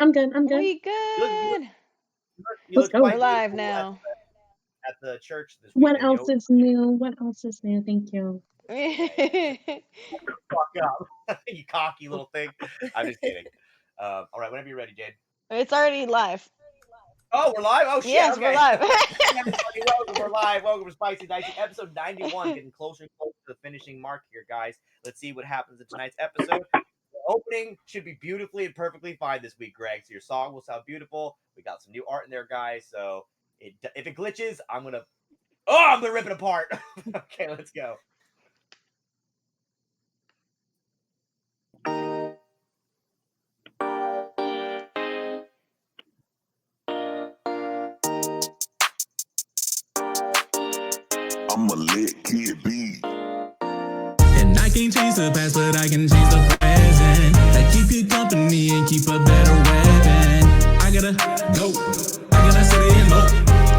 I'm good. I'm good. We You look, you look, good. you Let's look go. quite We're live beautiful now. at the church this What weekend. You else always is new? What else is new? Thank you. shut the fuck up, you cocky little thing. I'm just kidding. All right, whenever you're ready, Jade. It's already live. Oh, we're live. Oh shit. Yes, we're Okay. live. Hey, everybody, welcome. We're live. Welcome to Spicy Dicey, episode 91. Getting closer and closer to the finishing mark here, guys. Let's see what happens in tonight's episode. The opening should be beautifully and perfectly fine this week, Greg. So your song will sound beautiful. We got some new art in there, guys. So if it glitches, I'm gonna rip it apart. Okay, let's go. I'm a lit kid beat. And I can't change the past, but I can change the present. I keep you company and keep a better weapon. I gotta go. I gotta sit in low.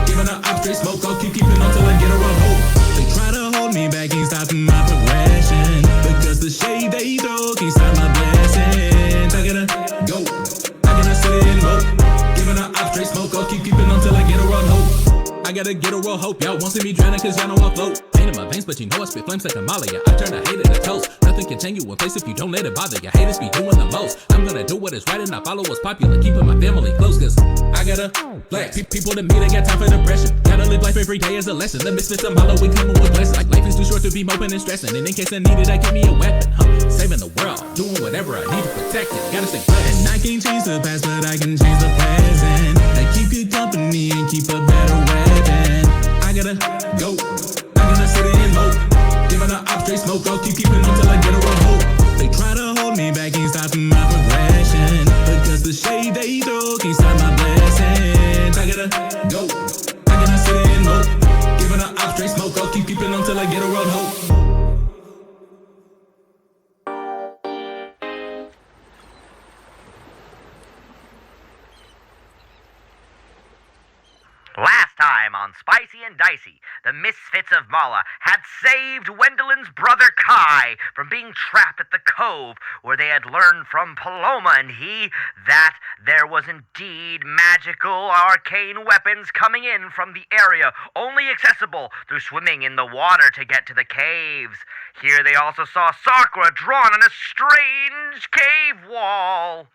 Giving her up straight smoke. I'll keep keeping on till I get her a hope. They try to hold me back, ain't stopping my progression. Because the shade they throw can't stop my blessings. I gotta go. I gotta sit in low. Giving her up straight smoke. I'll keep keeping on till I get her a hope. I gotta get a real hope. Y'all won't see me drowning cause y'all know I float. Pain in my veins, but you know I spit flames like Amalia. I turn a hater to toast. Nothing can change you in place if you don't let it bother. Your haters be doing the most. I'm gonna do what is right and I follow what's popular. Keeping my family close cause I gotta black people to me, they got time for depression. Gotta live life every day as a lesson. The misfits of Mallow, we coming with blessings. Like life is too short to be moping and stressing. And in case I need it, I give me a weapon. Saving the world, doing whatever I need to protect it. Gotta stay blessed. And I can't change the past, but I can change the present. I keep you company and keep a better weapon. I gotta go. I gotta sit in low. Giving her up straight smoke. I'll keep keeping on till I get her a hope. They try to hold me back, ain't stopping my progression. Because the shade they throw can't stop my blessings. I gotta go. I gotta sit in low. Giving her up straight smoke. I'll keep keeping on till I get her a hope. Last time on Spicy and Dicey, the Misfits of Malla had saved Wendeline's brother Kai from being trapped at the cove where they had learned from Paloma and he that there was indeed magical arcane weapons coming in from the area only accessible through swimming in the water to get to the caves. Here they also saw Sakura drawn on a strange cave wall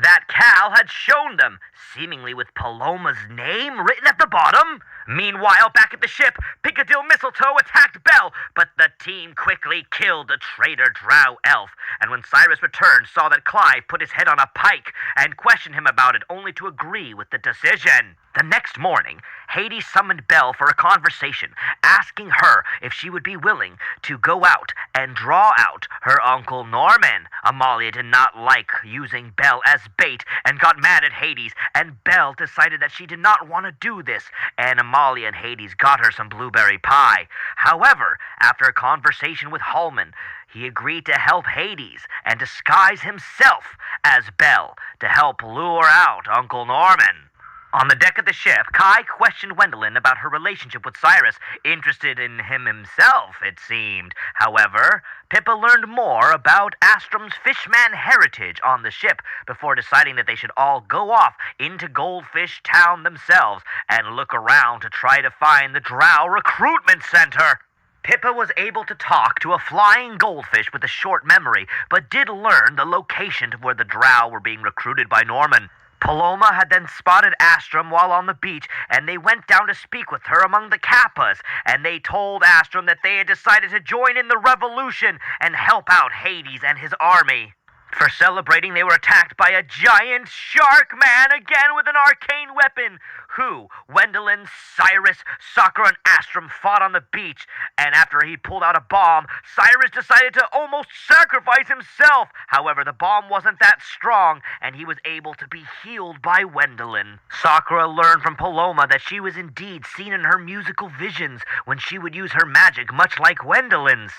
that Cal had shown them, seemingly with Paloma's name written at the bottom. Meanwhile, back at the ship, Piccadilly Mistletoe attacked Belle, but the team quickly killed the traitor drow elf, and when Sirus returned, saw that Clive put his head on a pike and questioned him about it, only to agree with the decision. The next morning, Hades summoned Belle for a conversation, asking her if she would be willing to go out and draw out her Uncle Norman. Amalia did not like using Belle as bait and got mad at Hades, and Belle decided that she did not want to do this, and Amalia and Hades got her some blueberry pie. However, after a conversation with Halmon, he agreed to help Hades and disguise himself as Belle to help lure out Uncle Norman. On the deck of the ship, Kai questioned Wendeline about her relationship with Sirus, interested in him himself, it seemed. However, Pippa learned more about Astrom's fishman heritage on the ship before deciding that they should all go off into Goldfish Town themselves and look around to try to find the Drow Recruitment Center. Pippa was able to talk to a flying goldfish with a short memory, but did learn the location to where the Drow were being recruited by Norman. Paloma had then spotted Astrom while on the beach, and they went down to speak with her among the Kappas, and they told Astrom that they had decided to join in the revolution and help out Hades and his army. For celebrating, they were attacked by a giant shark man, again with an arcane weapon, who, Wendeline, Sirus, Sakura, and Astrom fought on the beach, and after he pulled out a bomb, Sirus decided to almost sacrifice himself. However, the bomb wasn't that strong, and he was able to be healed by Wendeline. Sakura learned from Paloma that she was indeed seen in her musical visions when she would use her magic, much like Wendeline's.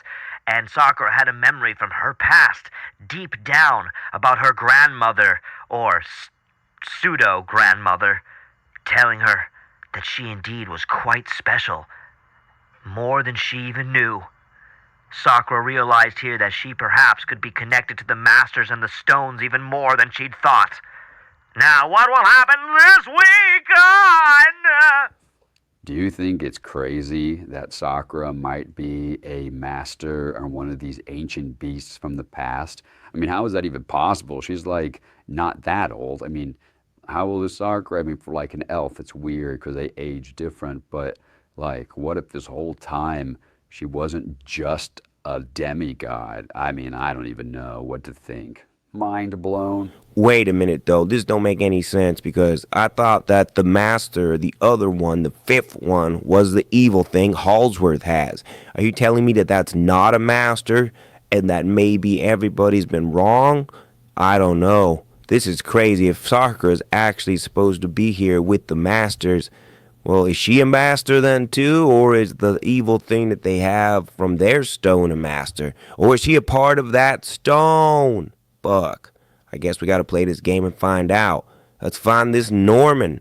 And Sakura had a memory from her past, deep down, about her grandmother, or pseudo-grandmother, telling her that she indeed was quite special, more than she even knew. Sakura realized here that she perhaps could be connected to the Masters and the Stones even more than she'd thought. Now, what will happen this week on... Do you think it's crazy that Sakura might be a master or one of these ancient beasts from the past? I mean, how is that even possible? She's like not that old. I mean, how old is Sakura? I mean, for like an elf, it's weird because they age different. But like, what if this whole time she wasn't just a demigod? I mean, I don't even know what to think. Mind blown. Wait a minute, though. This don't make any sense because I thought that the master, the other one, the fifth one, was the evil thing Halsworth has. Are you telling me that that's not a master and that maybe everybody's been wrong? I don't know. This is crazy. If Sakura's actually supposed to be here with the masters, well, is she a master then too? Or is the evil thing that they have from their stone a master? Or is she a part of that stone? Fuck. I guess we gotta play this game and find out. Let's find this Norman.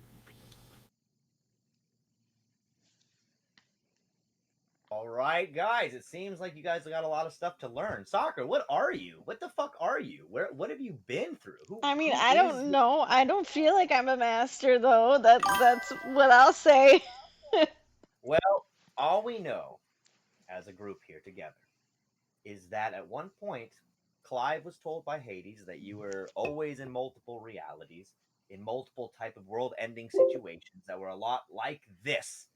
All right, guys. It seems like you guys got a lot of stuff to learn. Sakura, what are you? What the fuck are you? What have you been through? I mean, who I is don't know. I don't feel like I'm a master though. That's what I'll say. Well, all we know as a group here together is that at one point, Clive was told by Hades that you were always in multiple realities, in multiple type of world-ending situations that were a lot like this.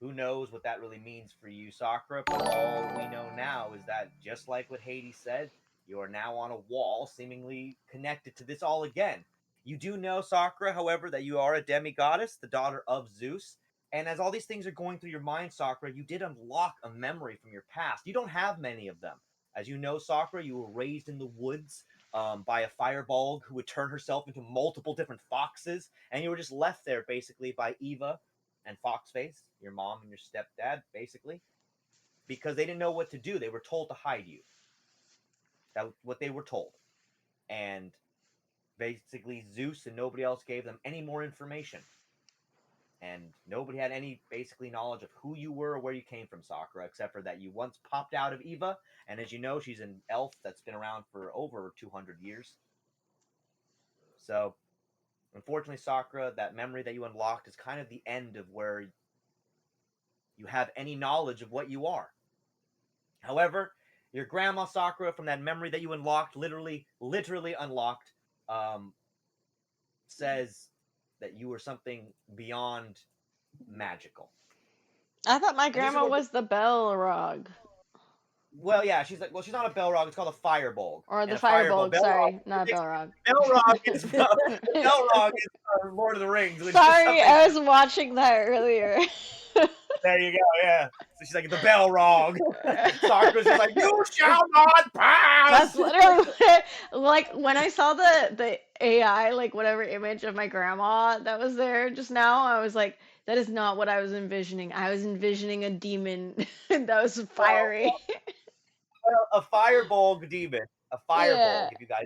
Who knows what that really means for you, Sakura? But all we know now is that just like what Hades said, you are now on a wall, seemingly connected to this all again. You do know, Sakura, however, that you are a demigoddess, the daughter of Zeus. And as all these things are going through your mind, Sakura, you did unlock a memory from your past. You don't have many of them. As you know, Sakura, you were raised in the woods by a fireball who would turn herself into multiple different foxes, and you were just left there basically by Eva and Foxface, your mom and your stepdad, basically, because they didn't know what to do. They were told to hide you. That was what they were told, and basically Zeus and nobody else gave them any more information. And nobody had any basically knowledge of who you were or where you came from, Sakura, except for that you once popped out of Eva, and as you know, she's an elf that's been around for over 200 years. So, unfortunately, Sakura, that memory that you unlocked is kind of the end of where you have any knowledge of what you are. However, your grandma Sakura, from that memory that you unlocked, literally unlocked, says that you were something beyond magical. I thought my And this is grandma what was the Belrog. Well, yeah, she's like, well, she's not a Belrog. It's called a Firebulg. Or the And a Firebulg, Firebulg, sorry, not Belrog. Belrog is Belrog is Lord of the Rings. Which Sorry, is I was watching that earlier. there you go. Yeah. So she's like the Belrog. Sakura's just like, you shall not pass. That's literally like when I saw the AI, like whatever image of my grandma that was there just now, I was like, that is not what I was envisioning. I was envisioning a demon that was fiery. Well, a Firebulg demon, a Firebulg. Yeah.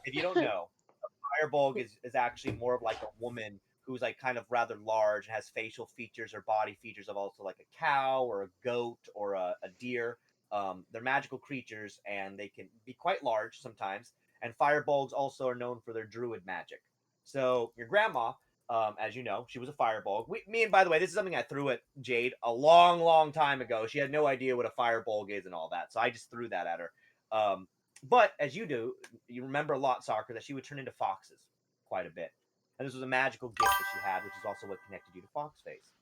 If you don't know, a Firebulg is actually more of like a woman who's like kind of rather large and has facial features or body features of also like a cow or a goat or a deer. They're magical creatures and they can be quite large sometimes. And Firebulgs also are known for their druid magic. So your grandma, as you know, she was a Firebulg. Me and by the way, this is something I threw at Jade a long, long time ago. She had no idea what a Firebulg is and all that, so I just threw that at her. But as you do, you remember a lot, Sakura, that she would turn into foxes quite a bit. And this was a magical gift that she had, which is also what connected you to Foxface.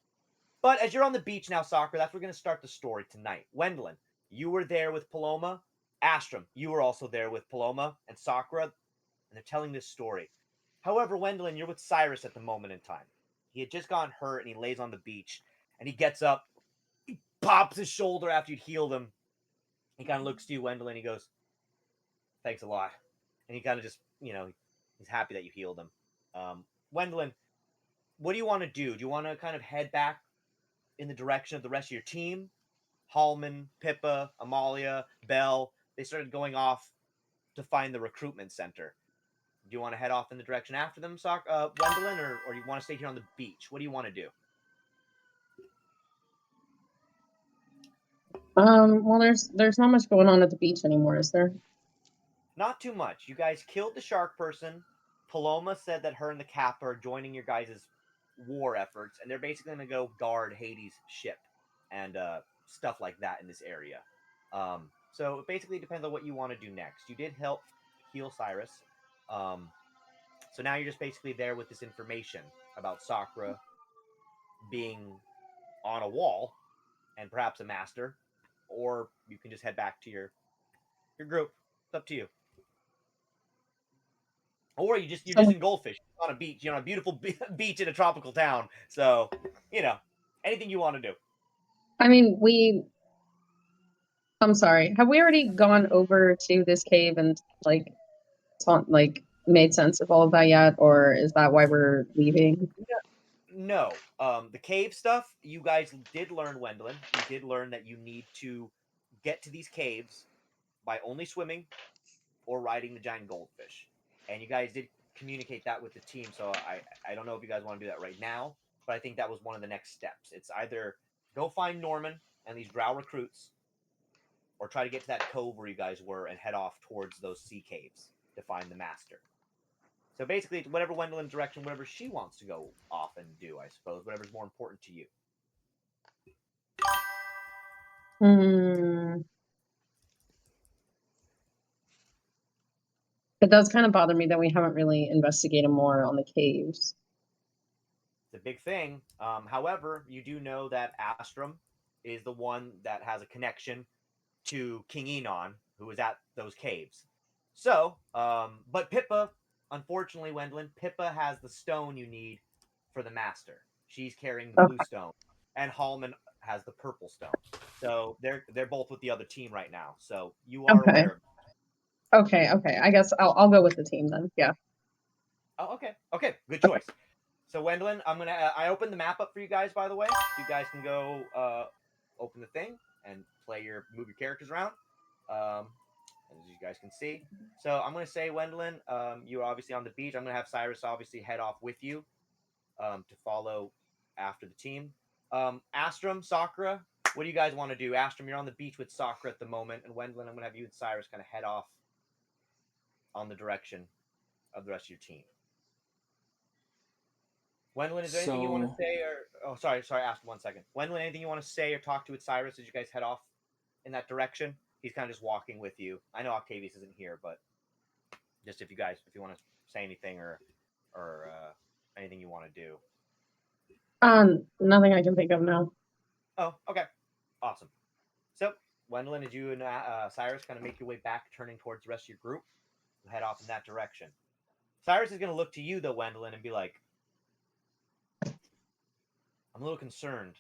But as you're on the beach now, Sakura, that's where we're going to start the story tonight. Wendeline, you were there with Paloma. Astrum, you were also there with Paloma and Sakura, and they're telling this story. However, Wendeline, you're with Sirus at the moment in time. He had just gotten hurt, and he lays on the beach, and he gets up, he pops his shoulder after you'd healed him. He kind of looks to you, Wendeline, he goes, thanks a lot. And he kind of just, he's happy that you healed him. Wendeline, what do you want to do? Do you want to kind of head back in the direction of the rest of your team? Halmon, Pippa, Amalia, Belle, they started going off to find the recruitment center. Do you want to head off in the direction after them, Wendeline, or do you want to stay here on the beach? What do you want to do? Well, there's not much going on at the beach anymore, is there? Not too much. You guys killed the shark person. Paloma said that her and the Kappa are joining your guys' war efforts, and they're basically going to go guard Hades' ship and stuff like that in this area. So it basically depends on what you want to do next. You did help heal Sirus. So now you're just basically there with this information about Sakura being on a wall and perhaps a master, or you can just head back to your group. It's up to you. Or you're just in Goldfish on a beach, on a beautiful beach in a tropical town. So, anything you want to do. I mean, I'm sorry. Have we already gone over to this cave and made sense of all of that yet, or is that why we're leaving? No. The cave stuff, you guys did learn, Wendeline. You did learn that you need to get to these caves by only swimming or riding the giant goldfish. And you guys did communicate that with the team, so I don't know if you guys want to do that right now, but I think that was one of the next steps. It's either go find Norman and these drow recruits, or try to get to that cove where you guys were and head off towards those sea caves to find the master. So basically, it's whatever Wendeline's direction, whatever she wants to go off and do, I suppose, whatever's more important to you. It does kind of bother me that we haven't really investigated more on the caves. It's a big thing. However, you do know that Astrum is the one that has a connection to King Enon, who was at those caves. So, but Pippa, unfortunately, Wendeline, Pippa has the stone you need for the master. She's carrying the blue stone, and Halmon has the purple stone. So they're both with the other team right now. So you are aware of that. Okay. I guess I'll go with the team then. Yeah. Oh, okay. Good choice. So Wendeline, I opened the map up for you guys, by the way. You guys can go open the thing and move your characters around. As you guys can see. So I'm gonna say, Wendeline, you're obviously on the beach. I'm gonna have Sirus obviously head off with you to follow after the team. Astrum, Sakura, what do you guys want to do? Astrum, you're on the beach with Sakura at the moment, and Wendeline, I'm gonna have you and Sirus kind of head off on the direction of the rest of your team. Wendeline, is there anything you want to say, or sorry, ask 1 second. Wendeline, anything you want to say or talk to with Sirus as you guys head off in that direction? He's kind of just walking with you. I know Octavius isn't here, but just if you want to say anything or anything you want to do. Nothing I can think of now. Oh, okay, awesome. So, Wendeline, as you and Sirus kind of make your way back, turning towards the rest of your group, you'll head off in that direction. Sirus is going to look to you, though, Wendeline, and be like, I'm a little concerned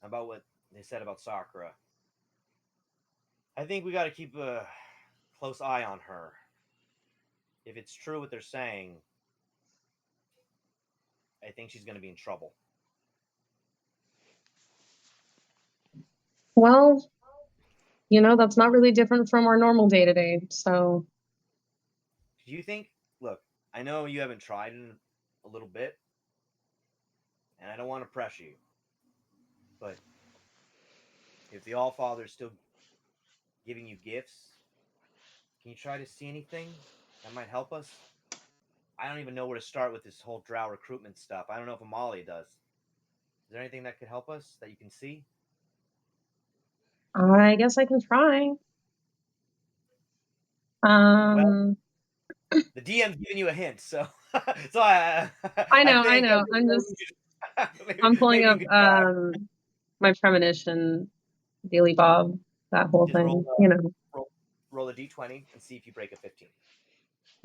about what they said about Sakura. I think we got to keep a close eye on her. If it's true what they're saying, I think she's going to be in trouble. Well, that's not really different from our normal day-to-day, so... Do you think... Look, I know you haven't tried in a little bit, and I don't want to pressure you, but if the Allfather is still giving you gifts, can you try to see anything that might help us? I don't even know where to start with this whole drow recruitment stuff. I don't know if Amalia does. Is there anything that could help us that you can see? I guess I can try. Well, the DM's giving you a hint, so I know. I'm just I'm pulling up my premonition, Daily Bob, that whole just thing. Roll a d20 and see if you break a 15.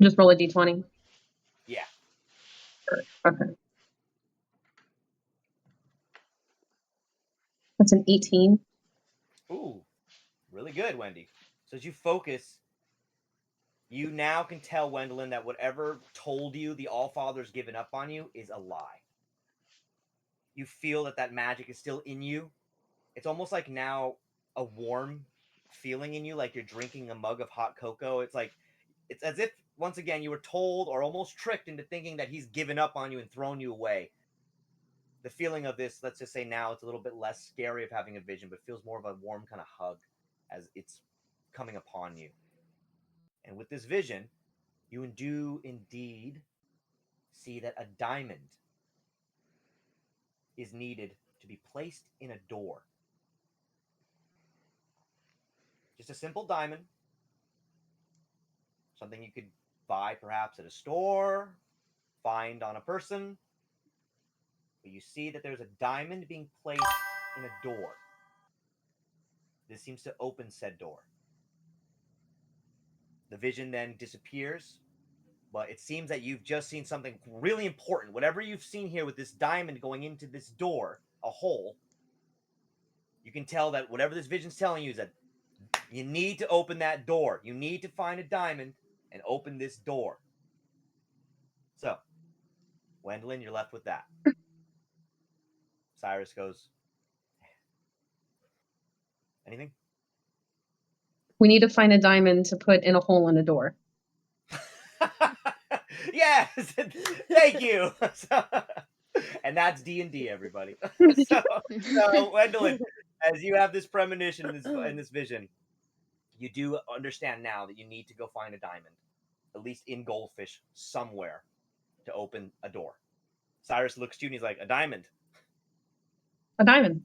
Just roll a d20. Yeah. Sure. Okay. That's an 18. Ooh, really good, Wendy. So as you focus, you now can tell, Wendeline, that whatever told you the Allfather's given up on you is a lie. You feel that magic is still in you. It's almost like now a warm feeling in you, like you're drinking a mug of hot cocoa. It's as if, once again, you were told or almost tricked into thinking that he's given up on you and thrown you away. the feeling of this, let's just say now it's a little bit less scary of having a vision, but feels more of a warm kind of hug as it's coming upon you. And with this vision, you do indeed see that a diamond is needed to be placed in a door. Just a simple diamond, something you could buy perhaps at a store, find on a person. But you see that there's a diamond being placed in a door. This seems to open said door. The vision then disappears, but it seems that you've just seen something really important. Whatever you've seen here with this diamond going into this door, a hole, you can tell that whatever this vision's telling you is that you need to open that door. You need to find a diamond and open this door. So, Wendeline, you're left with that. Sirus goes, anything? We need to find a diamond to put in a hole in a door. Yes, thank you. And that's D&D, everybody. so Wendeline, as you have this premonition in this vision, you do understand now that you need to go find a diamond, at least in Goldfish somewhere, to open a door. Sirus looks to you and he's like, a diamond. A diamond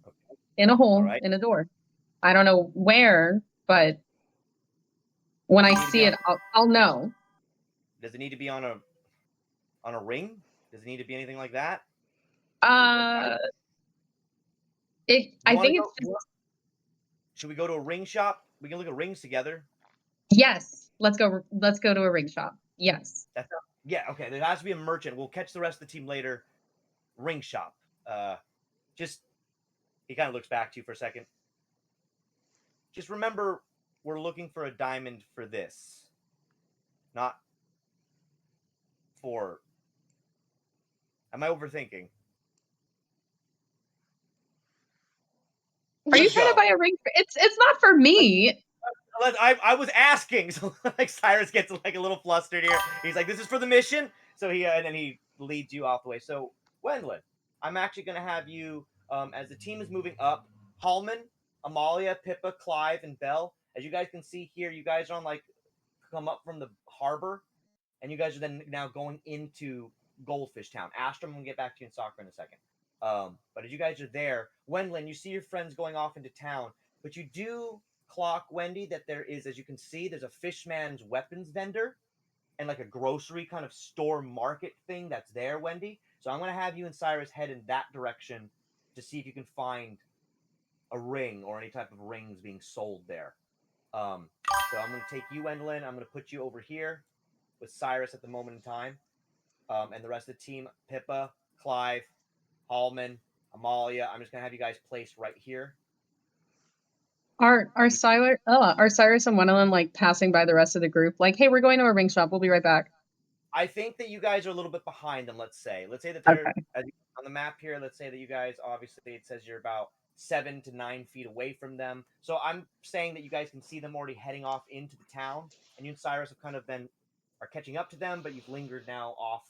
in a hole right. in a door. I don't know where, but when I see it, I'll know. Does it need to be on a ring? Does it need to be anything like that? I think it's just... Should we go to a ring shop? We can look at rings together. Yes, let's go to a ring shop. Yes. Yeah, okay. There has to be a merchant. We'll catch the rest of the team later. Ring shop. He kind of looks back to you for a second. Just remember, we're looking for a diamond for this. Not for... Am I overthinking? Are you trying to buy a ring? It's not for me. I was asking. So like Sirus gets like a little flustered here. He's like, "This is for the mission." So and then he leads you off the way. So Wendeline, I'm actually going to have you as the team is moving up. Halmon, Amalia, Pippa, Clive, and Belle. As you guys can see here, you guys are on come up from the harbor, and you guys are then now going into Goldfish Town. Astrum, I'm gonna get back to you in Sakura in a second. But as you guys are there, Wendeline, you see your friends going off into town, but you do clock, Wendy, that there is, as you can see, there's a fishman's weapons vendor and like a grocery kind of store market thing that's there, Wendy. So I'm going to have you and Sirus head in that direction to see if you can find a ring or any type of rings being sold there. So I'm going to take you, Wendeline. I'm going to put you over here with Sirus at the moment in time. And the rest of the team, Pippa, Clive, Halmon, Amalia. I'm just going to have you guys placed right here. Are Sirus and Wendeline like passing by the rest of the group? Like, hey, we're going to a ring shop. We'll be right back. I think that you guys are a little bit behind them. Let's say that they're on the map here. Let's say that you guys, obviously, it says you're about 7 to 9 feet away from them. So I'm saying that you guys can see them already heading off into the town, and you and Sirus have kind of are catching up to them, but you've lingered now off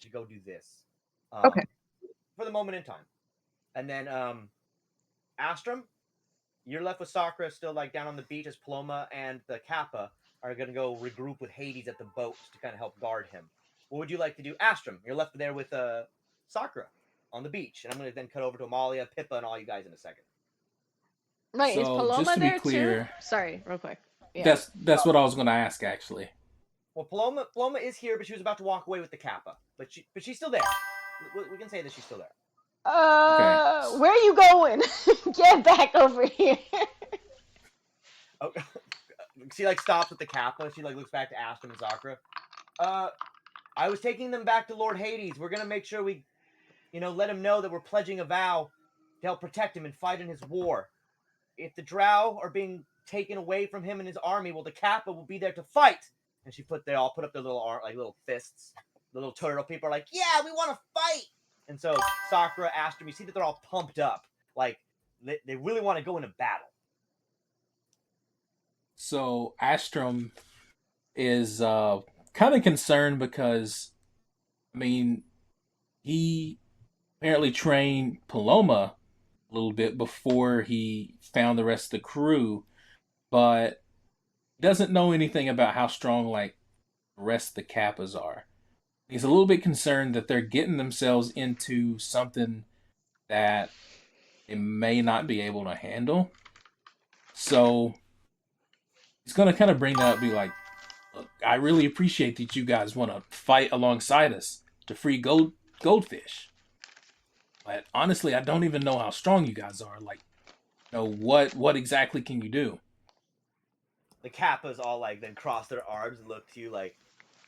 to go do this. Okay. For the moment in time, and then Astrum. You're left with Sakura still down on the beach as Paloma and the Kappa are going to go regroup with Hades at the boat to kind of help guard him. What would you like to do? Astrum, you're left there with Sakura on the beach. And I'm going to then cut over to Amalia, Pippa, and all you guys in a second. Right, is Paloma just to there be clear, too? Sorry, real quick. Yeah. That's what I was going to ask, actually. Well, Paloma is here, but she was about to walk away with the Kappa. But she's still there. We can say that she's still there. Okay. Where are you going? Get back over here. Okay. She stops with the Kappa. She looks back to Astrum and Sakura. I was taking them back to Lord Hades. We're gonna make sure we, let him know that we're pledging a vow to help protect him and fight in his war. If the Drow are being taken away from him and his army, well, the Kappa will be there to fight. And they all put up their little fists. The little turtle people are like, yeah, we want to fight. And so Sakura, Astrum, you see that they're all pumped up. They really want to go into battle. So Astrum is kind of concerned because, he apparently trained Paloma a little bit before he found the rest of the crew, but doesn't know anything about how strong like the rest of the Kappas are. He's a little bit concerned that they're getting themselves into something that they may not be able to handle. So he's gonna kind of bring that up, be like, "Look, I really appreciate that you guys want to fight alongside us to free goldfish, but honestly, I don't even know how strong you guys are. Like, what exactly can you do?" The Kappas all like then cross their arms and look to you like,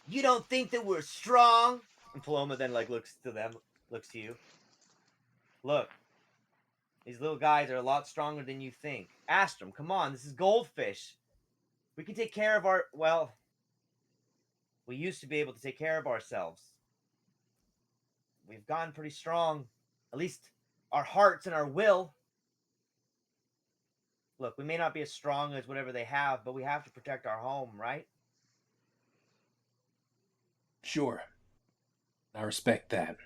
you don't think that we're strong? And Paloma then like looks to you. Look, these little guys are a lot stronger than you think. Astrum, come on, this is goldfish. We can take care of we used to be able to take care of ourselves. We've gotten pretty strong. At least our hearts and our will. Look, we may not be as strong as whatever they have, but we have to protect our home, right? Sure, I respect that.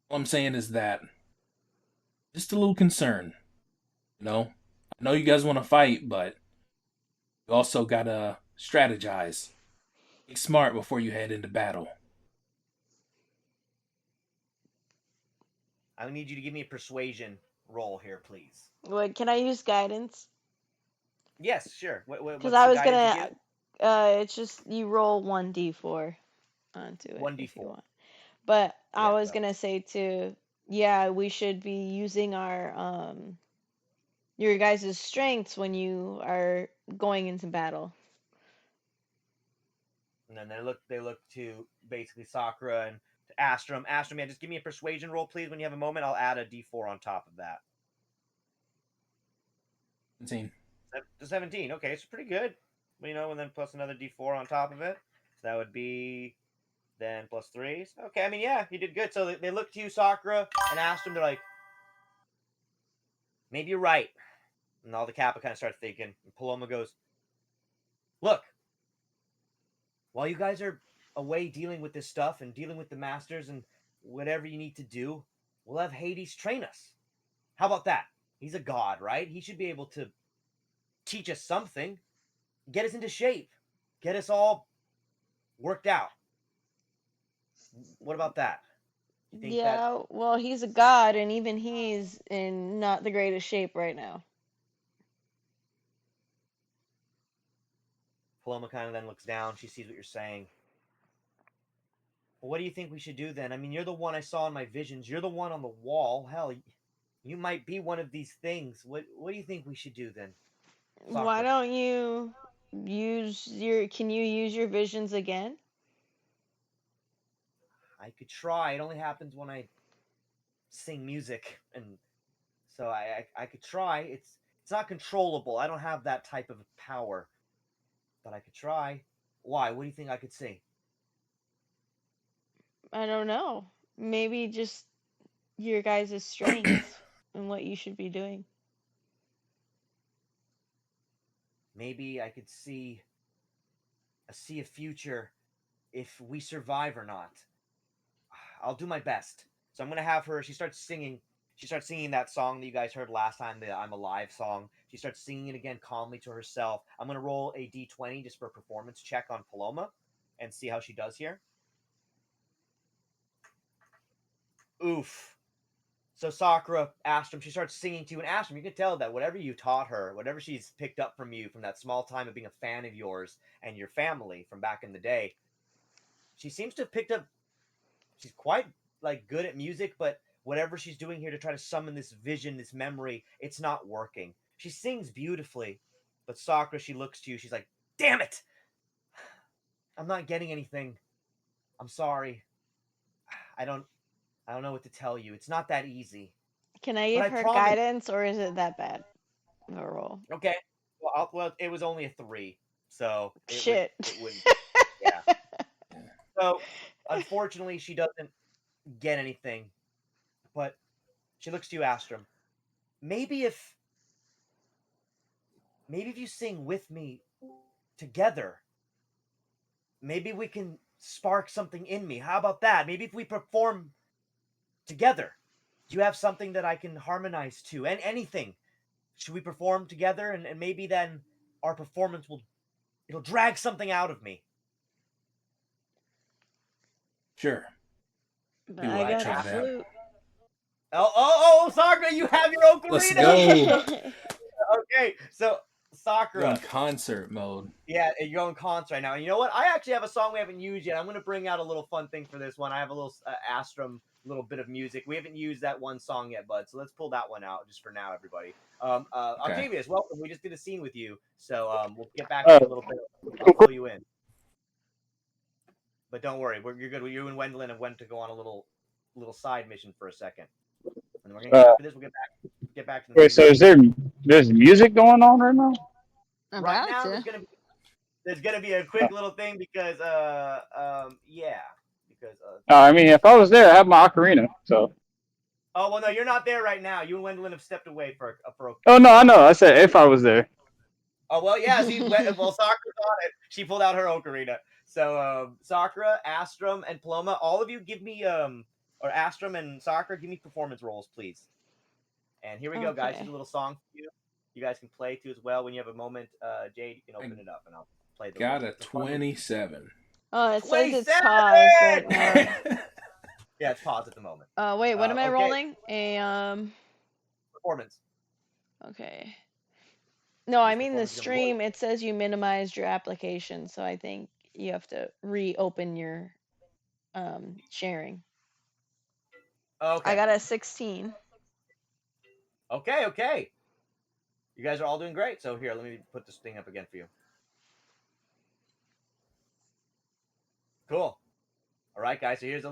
All I'm saying is that just a little concern. I know you guys want to fight, but you also gotta strategize. Be smart before you head into battle. I need you to give me a persuasion roll here, please. What, can I use guidance? Yes, sure. Because What's I the was guidance you gonna, it's just you roll 1d4 onto it get? if you 1d4. want. But I Yeah, was go. gonna say too, yeah, we should be using our your guys' strengths when you are going into battle. And then they look to basically Sakura and to Astrum. Astrum, yeah, just give me a persuasion roll, please. When you have a moment, I'll add a d4 on top of that. 17. 17. Okay, it's pretty good. And then plus another d4 on top of it. So that would be then plus 3s. Okay, I mean, yeah, you did good. So they look to you, Sakura, and Astrum. They're like, maybe you're right. And all the Kappa kind of start thinking. And Paloma goes, look, while you guys are away dealing with this stuff and dealing with the masters and whatever you need to do, we'll have Hades train us. How about that? He's a god, right? He should be able to teach us something, get us into shape, get us all worked out. What about that? You think that Yeah, well, he's a god, and even he's in not the greatest shape right now. Paloma kind of then looks down, she sees what you're saying. Well, what do you think we should do then? I mean, you're the one I saw in my visions. You're the one on the wall. Hell, you might be one of these things. What do you think we should do then? Why Sakura. don't you can you use your visions again? I could try. It only happens when I sing music, and so I could try. It's not controllable. I don't have that type of power, but I could try. Why? What do you think I could see? I don't know. Maybe just your guys' strengths and what you should be doing. Maybe I could see a future if we survive or not. I'll do my best. So I'm gonna have her. She starts singing. She starts singing that song that you guys heard last time, the "I'm Alive" song. She starts singing it again calmly to herself. I'm gonna roll a d20 just for a performance check on Paloma, and see how she does here. Oof. So Sakura, Astrum, she starts singing to you, and Astrum, you can tell that whatever you taught her, whatever she's picked up from you from that small time of being a fan of yours and your family from back in the day, she seems to have picked up. She's quite like good at music, but whatever she's doing here to try to summon this vision, this memory, it's not working. She sings beautifully, but Sakura, she looks to you, she's like, "Damn it! I'm not getting anything. I'm sorry. I don't I don't know what to tell you. It's not that easy. Can I But give I her promise." guidance, or is it that bad of a roll? Okay. Well, it was only a 3, so Shit. it wouldn't. Yeah. So unfortunately, she doesn't get anything. But she looks to you, Astrum. Maybe if you sing with me together, maybe we can spark something in me. How about that? Maybe if we perform together. Do you have something that I can harmonize to? And anything? Should we perform together? And maybe then our performance it'll drag something out of me. Sure. But See what I I got try a to have. flute. Sakura, you have your ocarina. Let's go. Okay, so Sakura. You're in concert mode. Yeah, you're in concert right now. And you know what? I actually have a song we haven't used yet. I'm going to bring out a little fun thing for this one. I have a little Astrum, little bit of music. We haven't used that one song yet, bud. So let's pull that one out just for now, everybody. Okay. Octavius, welcome. We just did a scene with you. So we'll get back to you in a little bit. I'll fill you in. But don't worry, you're good. You and Wendeline have went to go on a little side mission for a second. And we're gonna after this, we'll get back to the Wait, so there's music going on right now? right now there's gonna be a quick little thing because I mean, if I was there, I have my ocarina. So. Oh well, no, you're not there right now. You and Wendeline have stepped away for a. Oh no, I know. I said if I was there. Oh well, yeah. Sakura's on it. She pulled out her ocarina. So Sakura, Astrum, and Paloma, all of you give me or Astrum and Sakura, give me performance rolls, please. And here we go, guys. Here's a little song for you. You guys can play too as well when you have a moment. Jade, you can open it up and I'll play the. Got a 27. Oh, it says it's paused right now. Yeah, it's paused at the moment. Wait, what am I rolling? Performance. Okay. No, I mean the stream. It says you minimized your application, so I think you have to reopen your sharing. Okay. I got a 16. Okay. You guys are all doing great. So here, let me put this thing up again for you. Cool. All right, guys. So here's a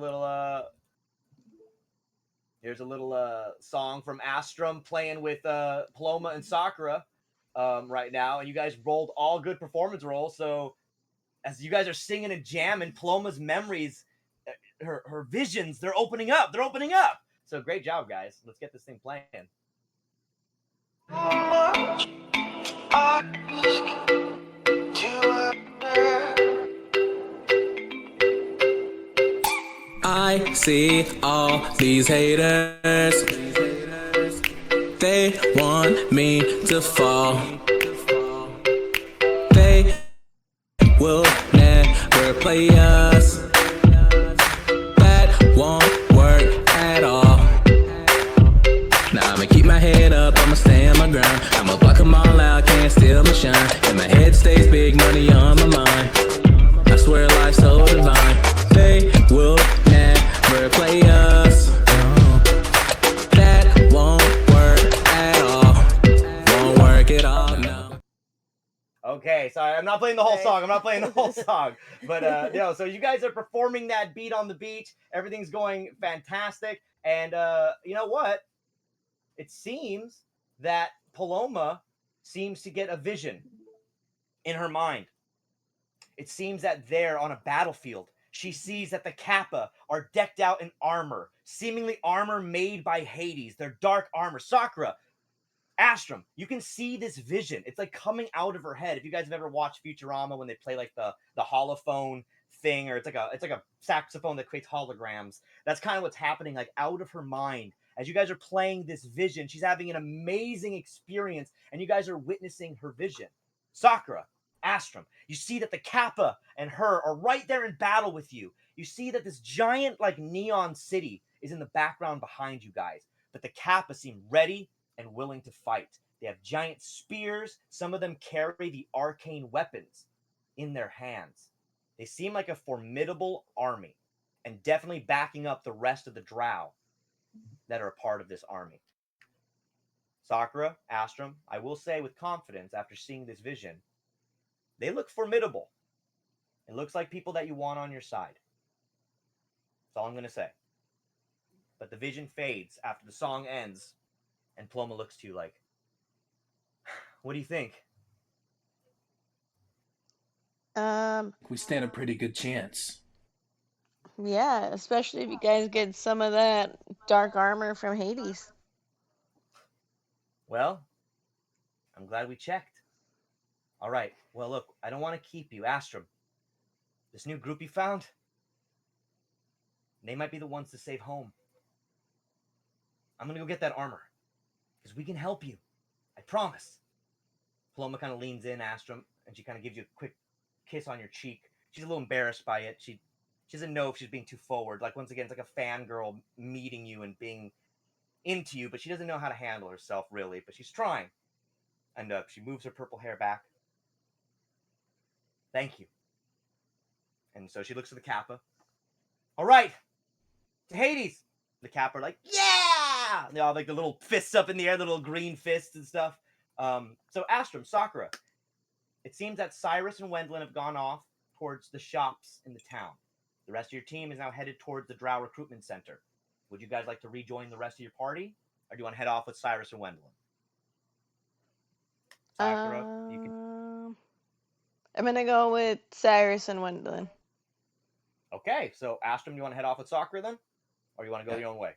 little song from Astrum playing with Paloma and Sakura right now, and you guys rolled all good performance rolls. So as you guys are singing and jamming, Paloma's memories, her visions, they're opening up. So great job, guys. Let's get this thing playing. I see all these haters. They want me to fall. They will never play us. That won't work at all. Now I'ma keep my head up, I'ma stay on my grind. I'ma block them all out, can't steal my shine. And my head stays big, money on my mind. I swear life's so divine. They will never play us. That won't work at all. Won't work at all, no. Okay, sorry, I'm not playing the whole song. But so you guys are performing that beat on the beach. Everything's going fantastic. And you know what? It seems that Paloma seems to get a vision in her mind. It seems that they're on a battlefield. She sees that the Kappa are decked out in armor, seemingly armor made by Hades. They're dark armor. Sakura, Astrum, you can see this vision. It's like coming out of her head. If you guys have ever watched Futurama when they play like the holophone thing, or it's like a saxophone that creates holograms. That's kind of what's happening, like out of her mind. As you guys are playing this vision, she's having an amazing experience, and you guys are witnessing her vision. Sakura, Astrum, you see that the Kappa and her are right there in battle with you. You see that this giant like neon city is in the background behind you guys. But the Kappa seem ready and willing to fight. They have giant spears. Some of them carry the arcane weapons in their hands. They seem like a formidable army, and definitely backing up the rest of the drow that are a part of this army. Sakura, Astrum, I will say with confidence after seeing this vision, they look formidable. It looks like people that you want on your side. That's all I'm going to say. But the vision fades after the song ends, and Paloma looks to you like, what do you think? We stand a pretty good chance. Yeah, especially if you guys get some of that dark armor from Hades. Well, I'm glad we checked. All right. Well, look, I don't want to keep you. Astrum, this new group you found, they might be the ones to save home. I'm gonna go get that armor because we can help you. I promise. Paloma kind of leans in, Astrum, and she kind of gives you a quick kiss on your cheek. She's a little embarrassed by it. She doesn't know if she's being too forward. Like, once again, it's like a fangirl meeting you and being into you, but she doesn't know how to handle herself really. But she's trying, and she moves her purple hair back. Thank you. And so she looks at the Kappa. All right, to Hades. The Kappa are like, yeah! And they all like the little fists up in the air, the little green fists and stuff. So Astrum, Sakura, it seems that Sirus and Wendeline have gone off towards the shops in the town. The rest of your team is now headed towards the Drow Recruitment Center. Would you guys like to rejoin the rest of your party? Or do you want to head off with Sirus and Wendeline? Sakura, you can... I'm gonna go with Sirus and Wendeline. Okay, so Astrum, you want to head off with Sakura then? Or you want to go your own way?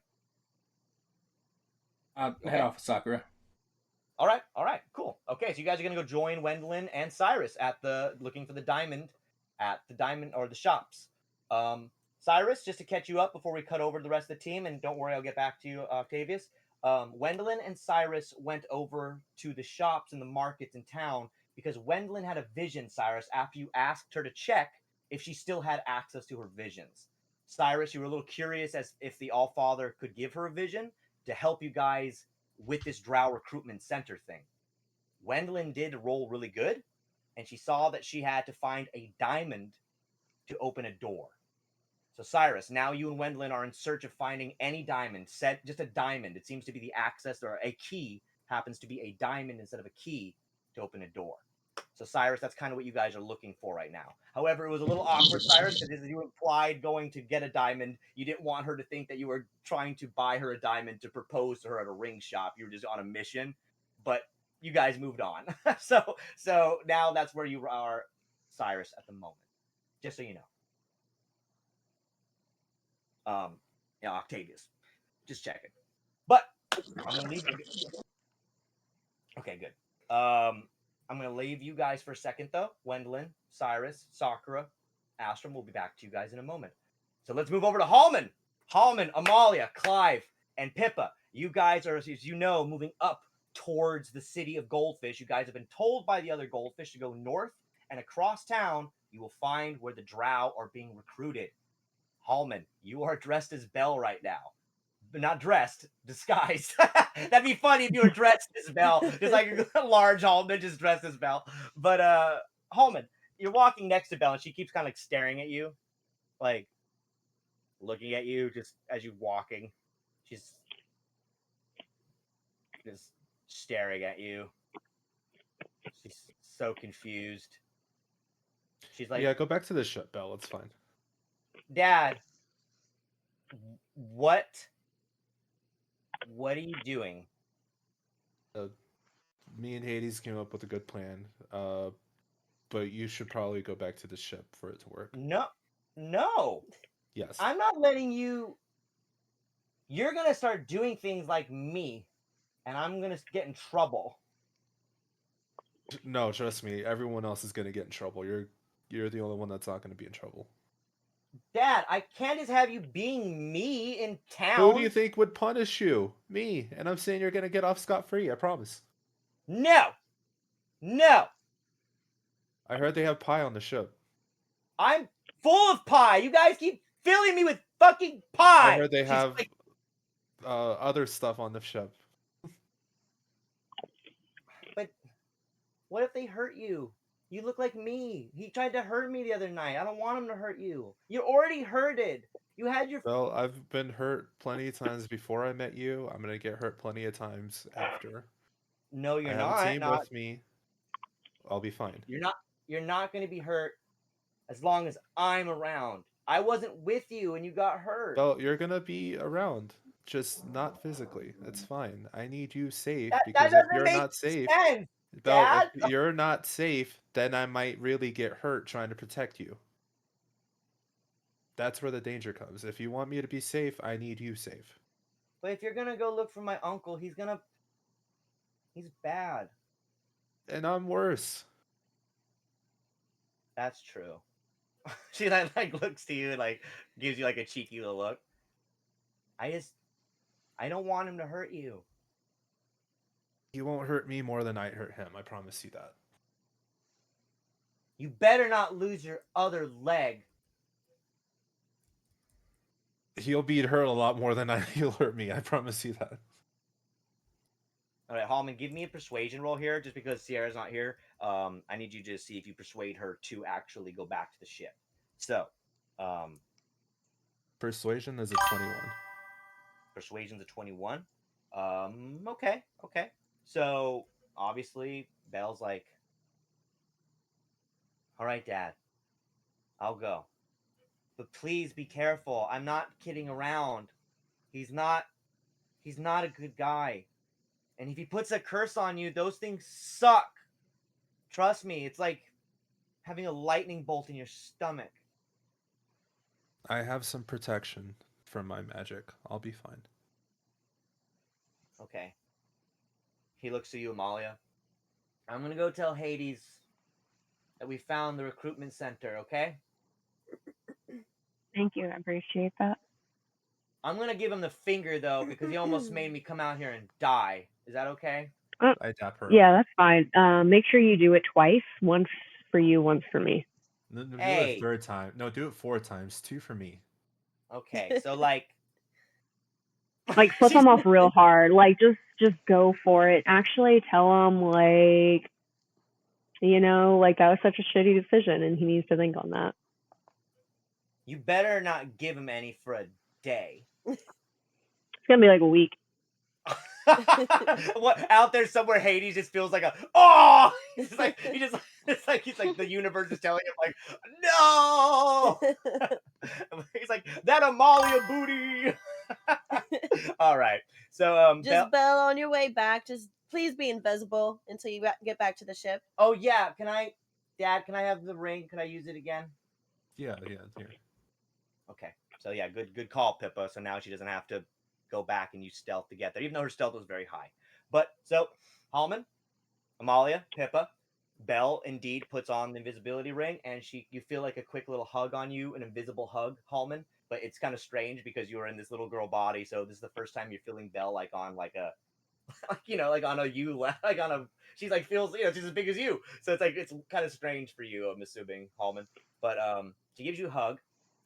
Head off with Sakura. All right, cool. Okay, so you guys are gonna go join Wendeline and Sirus at looking for the diamond or the shops. Sirus, just to catch you up before we cut over to the rest of the team, and don't worry, I'll get back to you, Octavius. Wendeline and Sirus went over to the shops and the markets in town because Wendeline had a vision, Sirus, after you asked her to check if she still had access to her visions. Sirus, you were a little curious as if the Allfather could give her a vision to help you guys with this Drow Recruitment Center thing. Wendeline did roll really good, and she saw that she had to find a diamond to open a door. So Sirus, now you and Wendeline are in search of finding any diamond. Set just a diamond. It seems to be the access, or a key happens to be a diamond instead of a key to open a door. So Sirus, that's kind of what you guys are looking for right now. However, it was a little awkward, Sirus, because you implied going to get a diamond. You didn't want her to think that you were trying to buy her a diamond to propose to her at a ring shop. You were just on a mission. But you guys moved on. so now that's where you are, Sirus, at the moment. Just so you know. Yeah, Octavius. Just checking. But I'm gonna leave you. Okay, good. I'm gonna leave you guys for a second though. Wendeline, Sirus, Sakura, Astrum. We'll be back to you guys in a moment. So let's move over to Halmon. Halmon, Amalia, Clive, and Pippa. You guys are, as you know, moving up towards the city of Goldfish. You guys have been told by the other Goldfish to go north, and across town you will find where the Drow are being recruited. Halmon, you are dressed as Belle right now. Not dressed, disguised. That'd be funny if you were dressed as Belle. Just like a large Halmon just dressed as Belle. But Halmon, you're walking next to Belle and she keeps kind of like staring at you. Like looking at you just as you're walking. She's just staring at you. She's so confused. She's like, yeah, go back to the ship, Belle. It's fine. Dad, what are you doing? Me and Hades came up with a good plan, but you should probably go back to the ship for it to work. No. Yes. I'm not letting you. You're gonna start doing things like me, and I'm gonna get in trouble. No, trust me. Everyone else is gonna get in trouble. You're the only one that's not gonna be in trouble. Dad, I can't just have you being me in town. Who do you think would punish you? Me. And I'm saying you're gonna get off scot-free, I promise. No. I heard they have pie on the ship. I'm full of pie. You guys keep filling me with fucking pie. I heard they have other stuff on the ship. But what if they hurt you? You look like me. He tried to hurt me the other night. I don't want him to hurt you. You're already hurted. You had your... Well, I've been hurt plenty of times before I met you. I'm gonna get hurt plenty of times after. No, you're not. I have a team with me. I'll be fine. You're not going to be hurt as long as I'm around. I wasn't with you and you got hurt. Well, you're gonna be around, just not physically. That's fine. I need you safe that because if you're not safe, Dad? if you're not safe, then I might really get hurt trying to protect you. That's where the danger comes. If you want me to be safe, I need you safe. But if you're gonna go look for my uncle, he's bad. And I'm worse. That's true. She like looks to you and like gives you like a cheeky little look. I I don't want him to hurt you. He won't hurt me more than I hurt him. I promise you that. You better not lose your other leg. He'll be hurt a lot more than he'll hurt me. I promise you that. All right, Halmon, give me a persuasion roll here, just because Sierra's not here. I need you to see if you persuade her to actually go back to the ship. So, Persuasion is a 21. Persuasion's a 21. Okay. So, obviously, Belle's like, all right, Dad, I'll go. But please be careful. I'm not kidding around. He's not a good guy. And if he puts a curse on you, those things suck. Trust me, it's like having a lightning bolt in your stomach. I have some protection from my magic. I'll be fine. Okay. He looks to you, Amalia. I'm going to go tell Hades that we found the recruitment center, okay? Thank you. I appreciate that. I'm going to give him the finger, though, because he almost made me come out here and die. Is that okay? I tap her. Yeah, that's fine. Make sure you do it twice. Once for you, once for me. No, do Hey. it a third time. No, do it 4 times. 2 for me. Okay, so like... Like, flip them off real hard. Like, just go for it. Actually, tell him, like, you know, like, that was such a shitty decision, and he needs to think on that. You better not give him any for a day. It's gonna be like a week. What out there somewhere Hades just feels like it's like the universe is telling him like no. He's like that Amalia booty. All right, so just Belle, on your way back, just please be invisible until you get back to the ship. Oh yeah, Dad, can I have the ring? Can I use it again? Yeah, here. Okay, so yeah, good call, Pippa. So now she doesn't have to go back and use stealth to get there, even though her stealth was very high. But so Halmon, Amalia, Pippa, Belle indeed puts on the invisibility ring, and you feel like a quick little hug on you, an invisible hug, Halmon. But it's kind of strange because you were in this little girl body, so this is the first time you're feeling Belle like on like a, like on a she's like feels she's as big as you, so it's kind of strange for you, I'm assuming, Halmon. But she gives you a hug,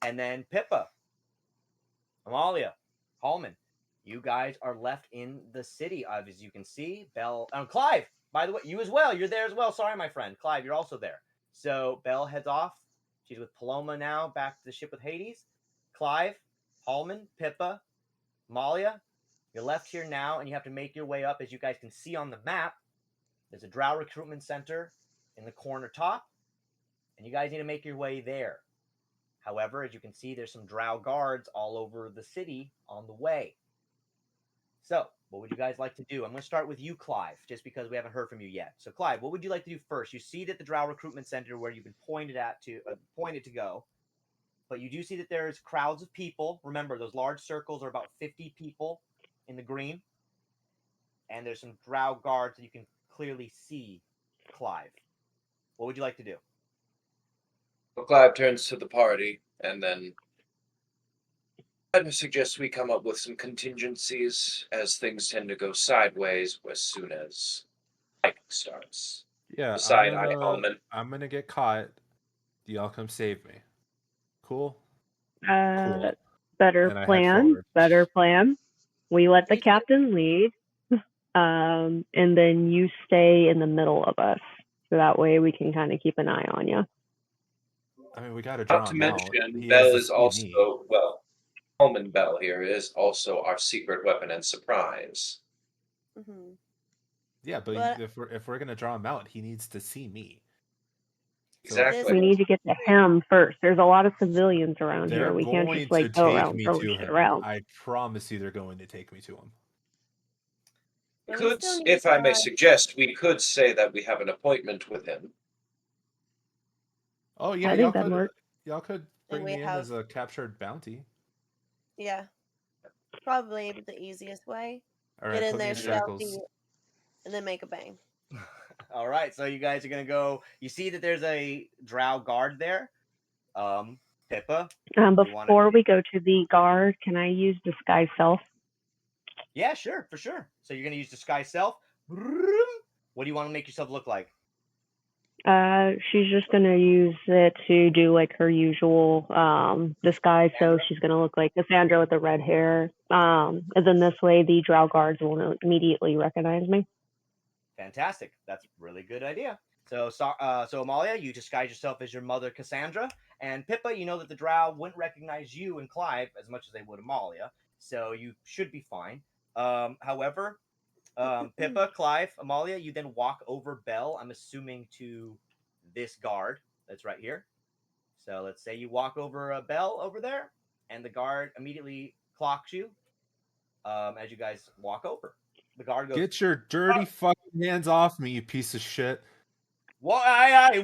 and then Pippa, Amalia, Halmon, you guys are left in the city, as you can see. Belle, Clive, by the way, you as well. You're there as well. Sorry, my friend. Clive, you're also there. So Belle heads off. She's with Paloma now, back to the ship with Hades. Clive, Halmon, Pippa, Amalia, you're left here now, and you have to make your way up. As you guys can see on the map, there's a Drow recruitment center in the corner top, and you guys need to make your way there. However, as you can see, there's some Drow guards all over the city on the way. So, what would you guys like to do? I'm going to start with you, Clive, just because we haven't heard from you yet. So, Clive, what would you like to do first? You see that the Drow recruitment center where you've been pointed to go, but you do see that there's crowds of people. Remember, those large circles are about 50 people in the green, and there's some Drow guards that you can clearly see. Clive, what would you like to do? Well, Clive turns to the party, and then I suggest we come up with some contingencies, as things tend to go sideways as soon as fighting starts. Yeah, Decide on Halmon. I'm gonna get caught. Y'all come save me. Cool? Better And I head plan. forward. Better plan. We let the captain lead, and then you stay in the middle of us, so that way we can kind of keep an eye on you. I mean, we gotta draw Not to him out. mention, He Belle has is to see also, me. well, Halmon Belle here is also our secret weapon and surprise. Mm-hmm. Yeah, but if we're gonna draw him out, he needs to see me. Exactly. We need to get to him first. There's a lot of civilians around They're here. We can't going just like to go take around me throwing to shit him. around. I promise you, they're going to take me to him. We could, if I may suggest, we could say that we have an appointment with him. Oh yeah, I think that'd work. Y'all could bring me in as a captured bounty. Yeah, probably the easiest way. All right, Get in put me there, in shackles. stealthy, and then make a bang. All right, so you guys are gonna go. You see that there's a Drow guard there. Pippa. Before we go to the guard, can I use disguise self? Yeah, sure, for sure. So you're gonna use disguise self. What do you want to make yourself look like? She's just gonna use it to do like her usual disguise. So she's gonna look like Cassandra with the red hair. And then this way the drow guards will immediately recognize me. Fantastic. That's a really good idea. So Amalia, you disguise yourself as your mother, Cassandra, and Pippa. You know that the drow wouldn't recognize you and Clive as much as they would Amalia, so you should be fine. However, Pippa, Clive, Amalia, you then walk over Belle. I'm assuming to this guard that's right here. So let's say you walk over Belle over there, and the guard immediately clocks you as you guys walk over. The guard goes, Get your dirty fucking hands off me, you piece of shit. What?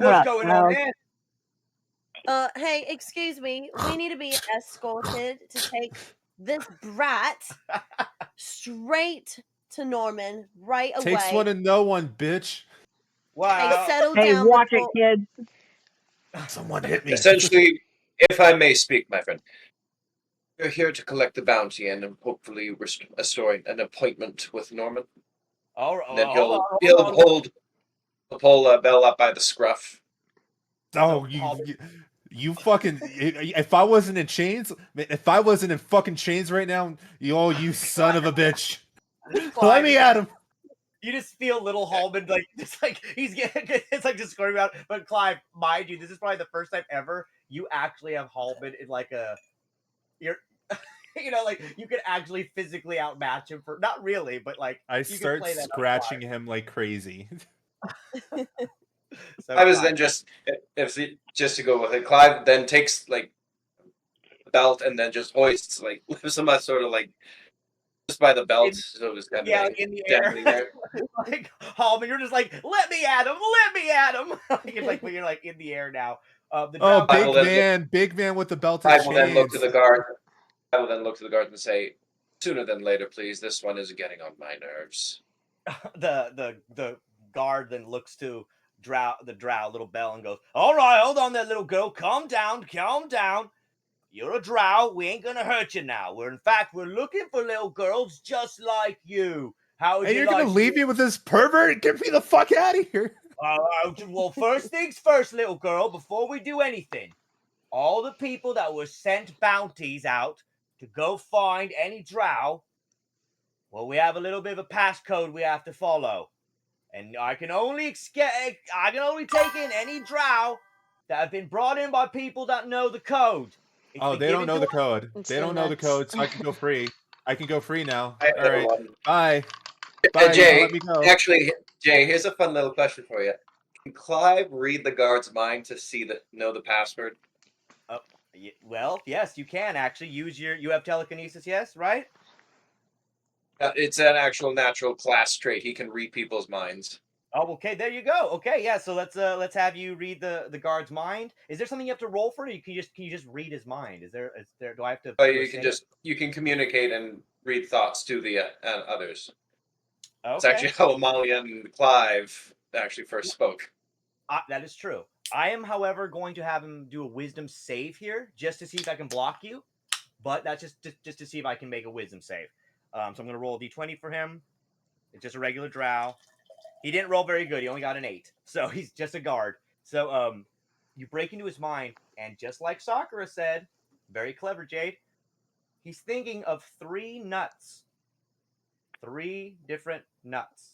What's going on there? Hey, excuse me. We need to be escorted to take this brat straight to Norman right away. Takes one to know one, bitch. Wow. Hey, settle Hey, down. watch it, kids. Someone hit me. Essentially, if I may speak, my friend, you're here to collect the bounty and hopefully restoring an appointment with Norman. And then he'll hold Belle up by the scruff. Oh, you fucking! If I wasn't in chains, if I wasn't in fucking chains right now, you son of a bitch! Let me at him. You just feel little Halmon like it's like he's getting it's like just screaming out. But Clive, mind you, this is probably the first time ever you actually have Halmon in like you're like you could actually physically outmatch him for not really, but like I you can start play that scratching him like crazy. So I was then just to go with it. Clive then takes like the belt and then just hoists lifts him up sort of like just by the belt, so it was kind of like in the air. Like Halmon, you're just like, let me at him. It's like when you're like in the air now. Big man with the belt. I will then look to the guard. I will then look to the guard and say, "Sooner than later, please. This one is getting on my nerves." The guard then looks to the drow, little Belle, and goes, "All right, hold on there, little girl. Calm down. You're a drow. We ain't gonna hurt you now. We're looking for little girls just like you. How would And you you're gonna leave me with this pervert? Get me the fuck out of here! Well, first things first, little girl. Before we do anything, all the people that were sent bounties out to go find any drow, well, we have a little bit of a passcode we have to follow, and I can only take in any drow that have been brought in by people that know the code." They don't know the code. They don't know the code, so I can go free. I can go free now. All right. Bye. Bye. Jay, let me go. Actually, Jay, here's a fun little question for you. Can Clive read the guard's mind to know the password? Well, yes, you can actually use you have telekinesis, yes, right? It's an actual natural class trait. He can read people's minds. Oh, okay, there you go. Okay, yeah. So let's have you read the guard's mind. Is there something you have to roll for? Or can you just read his mind? Is there? Do I have to? You can communicate and read thoughts to the others. Okay. It's actually how Amalia and Clive actually first spoke. That is true. I am, however, going to have him do a wisdom save here just to see if I can block you. But that's just to see if I can make a wisdom save. So I'm going to roll a d20 for him. It's just a regular drow. He didn't roll very good. He only got an 8. So he's just a guard. So you break into his mind, and just like Sakura said, very clever, Jade, he's thinking of 3 nuts. 3 different nuts.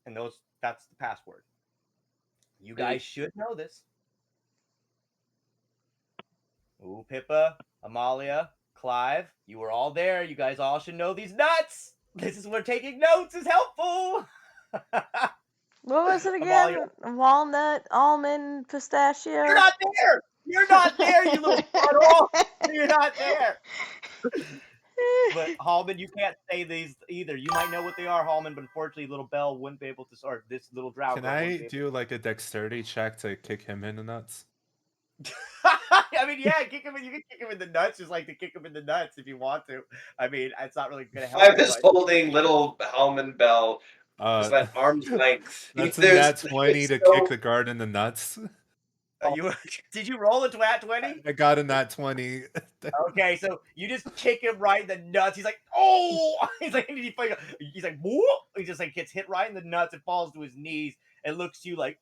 And that's the password. You guys should know this. Ooh, Pippa, Amalia, Clive, you were all there. You guys all should know these nuts. This is where taking notes is helpful. What was it again? Walnut, almond, pistachio. You're not there. You little butthole. You're not there. But Halmon, you can't say these either. You might know what they are, Halmon, but unfortunately, little Belle wouldn't be able to. Or this little drow. Can I do like a dexterity check to kick him in the nuts? I mean, yeah, kick him in. You can kick him in the nuts, just like to kick him in the nuts if you want to. I mean, it's not really going to help. I'm just holding little Halmon Belle just at arm's length. That's a nat 20 to kick the guard in the nuts. You did you roll a 20? I got in that 20. Okay, so you just kick him right in the nuts. He's like, oh! He's like, whoop! He just like gets hit right in the nuts and falls to his knees and looks to you like,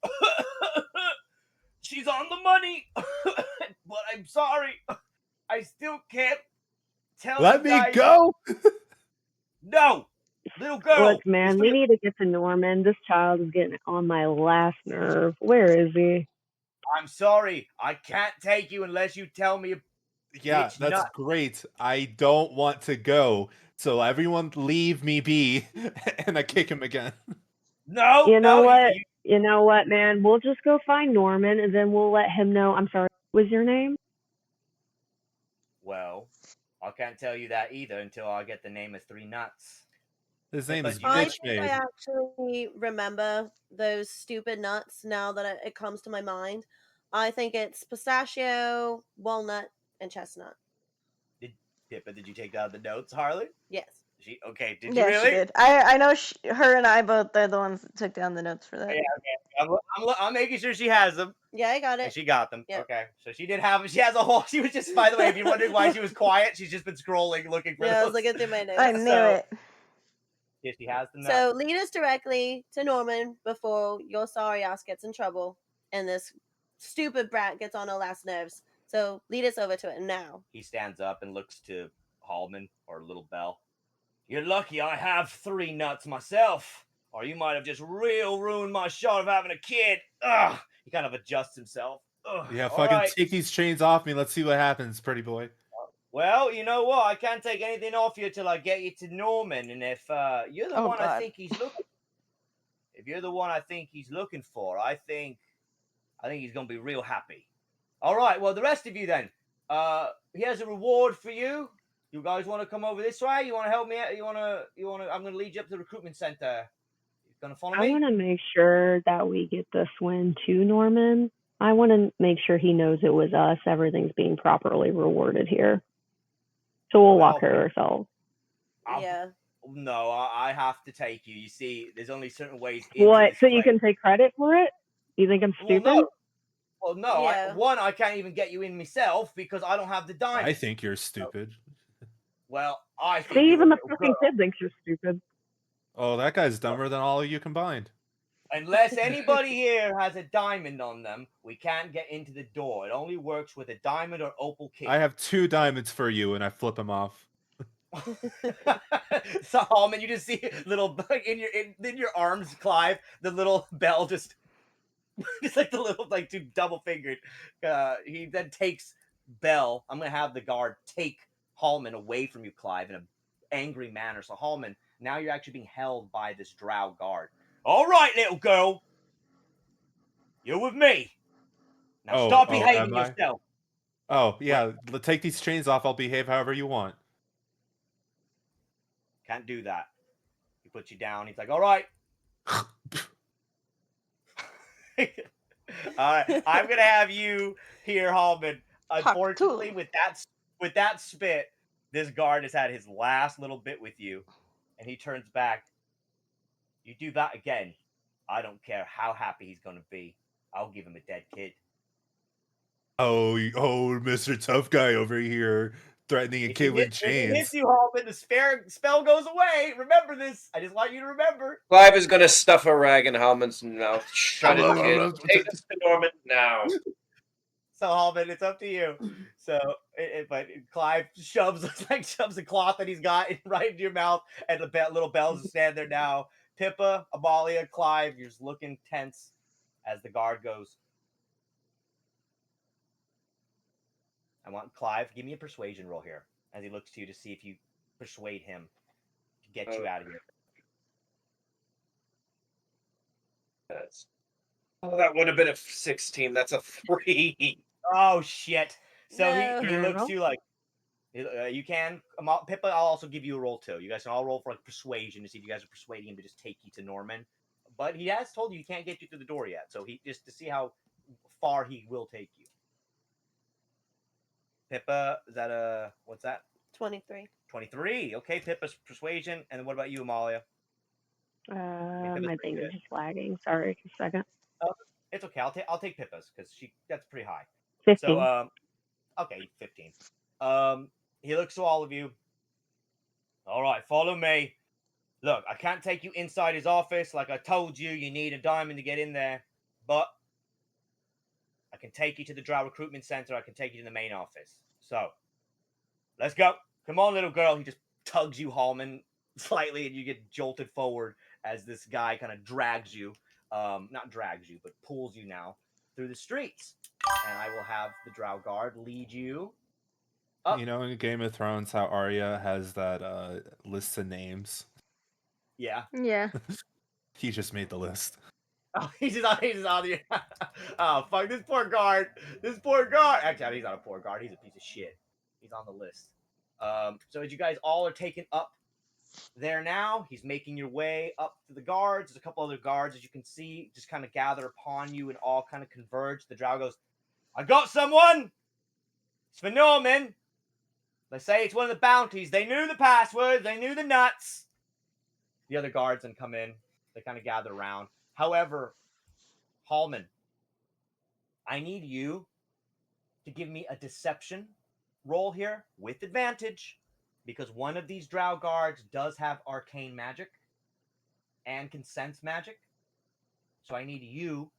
she's on the money, but I'm sorry, I still can't tell Let you me guys. go. No, little girl. Look, man, we need to get to Norman. This child is getting on my last nerve. Where is he? I'm sorry, I can't take you unless you tell me. Yeah, Bitch that's nut. great. I don't want to go. So everyone leave me be. And I kick him again. No, You know no, what? You know what, man? We'll just go find Norman, and then we'll let him know. I'm sorry. What was your name? Well, I can't tell you that either until I get the name of 3 nuts. His name is I Bitch think I Made. actually remember those stupid nuts now that it comes to my mind. I think it's pistachio, walnut, and chestnut. Pippa, did you take down the notes, Harley? Yes. Okay, did you Yeah, really? she did. I know her and I both, they're the ones that took down the notes for that. Yeah, okay. I'm making sure she has them. Yeah, I got And it. she got them. Yep. Okay. So she did have them. She has a whole. She was just, by the way, if you're wondering why she was quiet, she's just been scrolling looking for Yeah, those. I was looking through my notes. I knew it. Yeah, she has them. So lead us directly to Norman before your sorry ass gets in trouble and this stupid brat gets on her last nerves. So lead us over to it now. He stands up and looks to Halmon or Little Bell. You're lucky I have 3 nuts myself, or you might have just real ruined my shot of having a kid. Ugh. He kind of adjusts himself. Ugh. Yeah, All fucking right. take these chains off me. Let's see what happens, pretty boy. Well, you know what? I can't take anything off you till I get you to Norman, and if you're the one I think he's looking, if you're the one I think he's looking for, I think he's gonna be real happy. All right. Well, the rest of you then. He has a reward for you. You guys want to come over this way? You want to help me out? You want to? I'm gonna lead you up to the recruitment center. You gonna follow I me? want to make sure that we get this win to Norman. I want to make sure he knows it was us. Everything's being properly rewarded here. So we'll walk her ourselves. Yeah. No, I have to take you. You see, there's only certain ways into What? this So you place. can take credit for it? You think I'm Well, stupid? no. Well, no. Yeah. I can't even get you in myself because I don't have the diamond. I think you're stupid. Well, I think See, you're even a the little fucking girl. kid thinks you're stupid. Oh, that guy's dumber than all of you combined. Unless anybody here has a diamond on them, we can't get into the door. It only works with a diamond or opal key. I have 2 diamonds for you, and I flip them off. So, Halmon, you just see little in your arms, Clive. The little bell just like the little 2 double fingered. He then takes Bell. I'm gonna have the guard take Halmon away from you, Clive, in an angry manner. So, Halmon, now you're actually being held by this drow guard. All right, little girl, you're with me. Now stop behaving am I? yourself. Oh, yeah. Take these chains off. I'll behave however you want. Can't do that. He puts you down. He's like, all right. All right. I'm going to have you here, Halmon. Unfortunately, with that spit, this guard has had his last little bit with you. And he turns back. You do that again, I don't care how happy he's going to be. I'll give him a dead kid. Oh, Mr. Tough Guy over here threatening a kid with If it hits chains. you, Halmon, the spell goes away. Remember this. I just want you to remember. Clive is gonna stuff a rag in Halmon's mouth. Shut it, kid. Take us to Norman now. So, Halmon, it's up to you. So, but Clive shoves the cloth that he's got right into your mouth, and the little bells stand there now. Pippa, Amalia, Clive, you're just looking tense as the guard goes. I want Clive, give me a persuasion roll here as he looks to you to see if you persuade him to get you out of here. That would have been a 16. That's a 3. Oh, shit. So No. he looks to you like, you can, Pippa, I'll also give you a roll too. You guys can all roll for persuasion to see if you guys are persuading him to just take you to Norman. But he has told you he can't get you through the door yet. So he just to see how far he will take you. Pippa, is that what's that? 23. 23. Okay, Pippa's persuasion. And then what about you, Amalia? My thing is just lagging. Sorry, just a second. Oh, It's okay. I'll take Pippa's because that's pretty high. 15. So okay, 15. He looks to all of you. All right, follow me. Look, I can't take you inside his office. Like I told you, you need a diamond to get in there. But I can take you to the Drow Recruitment Center. I can take you to the main office. So, let's go. Come on, little girl. He just tugs you, Halmon, slightly, and you get jolted forward as this guy kind of drags you. Not drags you, but pulls you now through the streets. And I will have the Drow Guard lead you up. You know, in Game of Thrones, how Arya has that list of names. Yeah. Yeah. He just made the list. Oh, he's just on the. Oh, fuck, this poor guard. This poor guard. Actually, he's not a poor guard. He's a piece of shit. He's on the list. So as you guys all are taken up there now, he's making your way up to the guards. There's a couple other guards, as you can see, just kind of gather upon you and all kind of converge. The Drow goes, I got someone! It's for Norman. They say it's one of the bounties. They knew the password. They knew the nuts. The other guards then come in. They kind of gather around. However, Halmon, I need you to give me a deception roll here with advantage because one of these Drow guards does have arcane magic and can sense magic. So I need you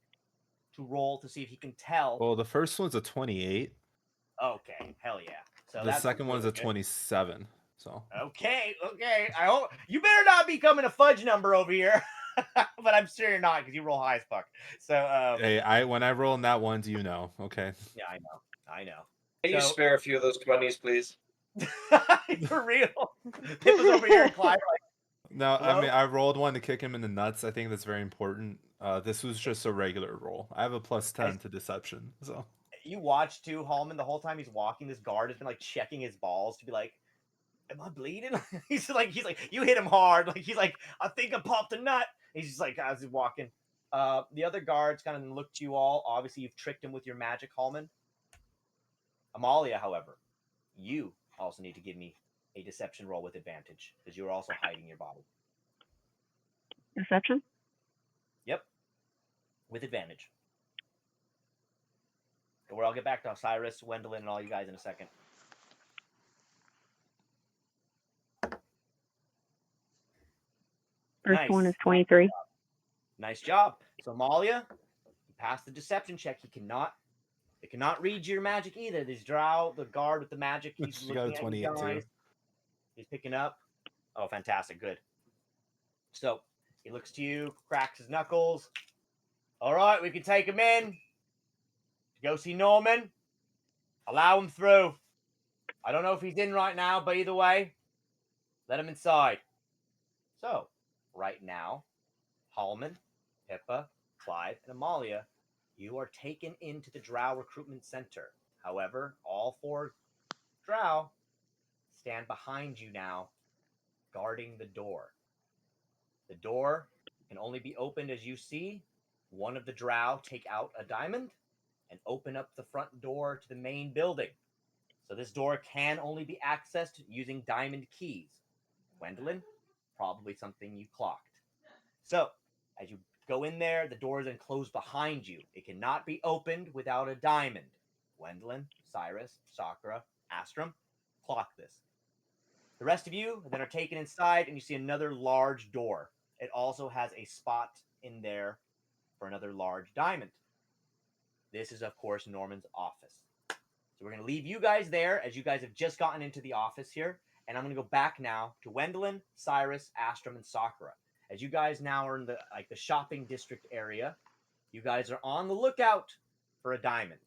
to roll to see if he can tell. Well, the first one's a 28. Okay, hell yeah. So The that's second one's a really good. 27. So Okay. I hope you better not be coming a fudge number over here. But I'm sure you're not because you roll high as fuck. So hey, when I roll in that one, do you know? Okay. Yeah, I know. Can you spare a few of those 20s, please? For real. Pippa's over here and Clive No, hello? I mean I rolled one to kick him in the nuts. I think that's very important. This was just a regular roll. I have a plus 10 to deception. So You watch too, Halmon, the whole time he's walking, this guard has been like checking his balls to be like, am I bleeding? he's like, you hit him hard. Like he's like, I think I popped a nut. He's just like as he's walking. The other guards kind of look to you all. Obviously, you've tricked him with your magic, Halmon. Amalia, however, you also need to give me a deception roll with advantage because you're also hiding your body. Deception? Yep. With advantage. Where I'll get back to Sirus, Wendeline, and all you guys in a second. First one is 23. Nice job. So Amalia, you passed the deception check. They cannot read your magic either. This Drow, the guard with the magic, he's She got a looking at you 28 guys. too. He's picking up. Oh, fantastic. Good. So he looks to you, cracks his knuckles. All right, we can take him in. Go see Norman. Allow him through. I don't know if he's in right now, but either way, let him inside. So, right now, Halmon, Pippa, Clive, and Amalia, you are taken into the Drow Recruitment Center. However, all 4 Drow stand behind you now, guarding the door. The door can only be opened as you see one of the Drow take out a diamond and open up the front door to the main building. So this door can only be accessed using diamond keys. Wendeline, probably something you clocked. So, as you go in there, the door is then closed behind you. It cannot be opened without a diamond. Wendeline, Sirus, Sakura, Astrum, clock this. The rest of you then are taken inside, and you see another large door. It also has a spot in there for another large diamond. This is, of course, Norman's office. So we're going to leave you guys there, as you guys have just gotten into the office here, and I'm going to go back now to Wendeline, Sirus, Astrum, and Sakura. As you guys now are in the shopping district area, you guys are on the lookout for a diamond.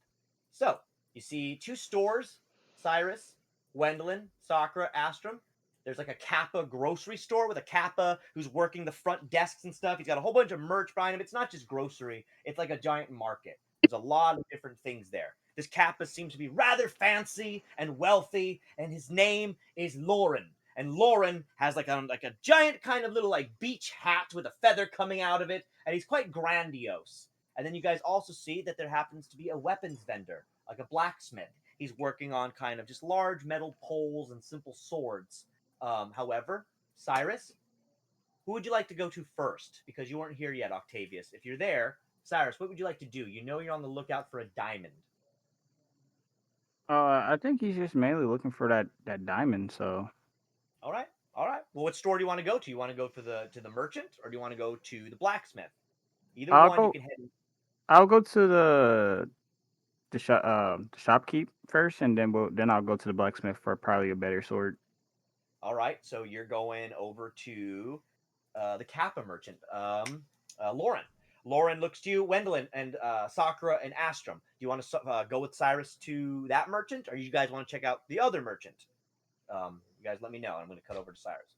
So you see 2 stores: Sirus, Wendeline, Sakura, Astrum. There's like a Kappa grocery store with a Kappa who's working the front desks and stuff. He's got a whole bunch of merch behind him. It's not just grocery; it's like a giant market. There's a lot of different things there. This Kappa seems to be rather fancy and wealthy, and his name is Lauren. And Lauren has like a giant kind of little like beach hat with a feather coming out of it, and he's quite grandiose. And then you guys also see that there happens to be a weapons vendor, like a blacksmith. He's working on kind of just large metal poles and simple swords. However, Sirus, who would you like to go to first? Because you weren't here yet, Octavius. If you're there, Cyrus, what would you like to do? You know you're on the lookout for a diamond. I think he's just mainly looking for that diamond. So All right, all right. Well, what store do you want to go to? You want to go to the merchant, or do you want to go to the blacksmith? Either I'll one, you go. can head. I'll go to the shopkeep first, and then I'll go to the blacksmith for probably a better sword. All right, so you're going over to the Kappa merchant, Lauren. Lauren looks to you, Wendeline, and Sakura and Astrum. Do you want to go with Sirus to that merchant, or you guys want to check out the other merchant? You guys let me know. I'm going to cut over to Cyrus.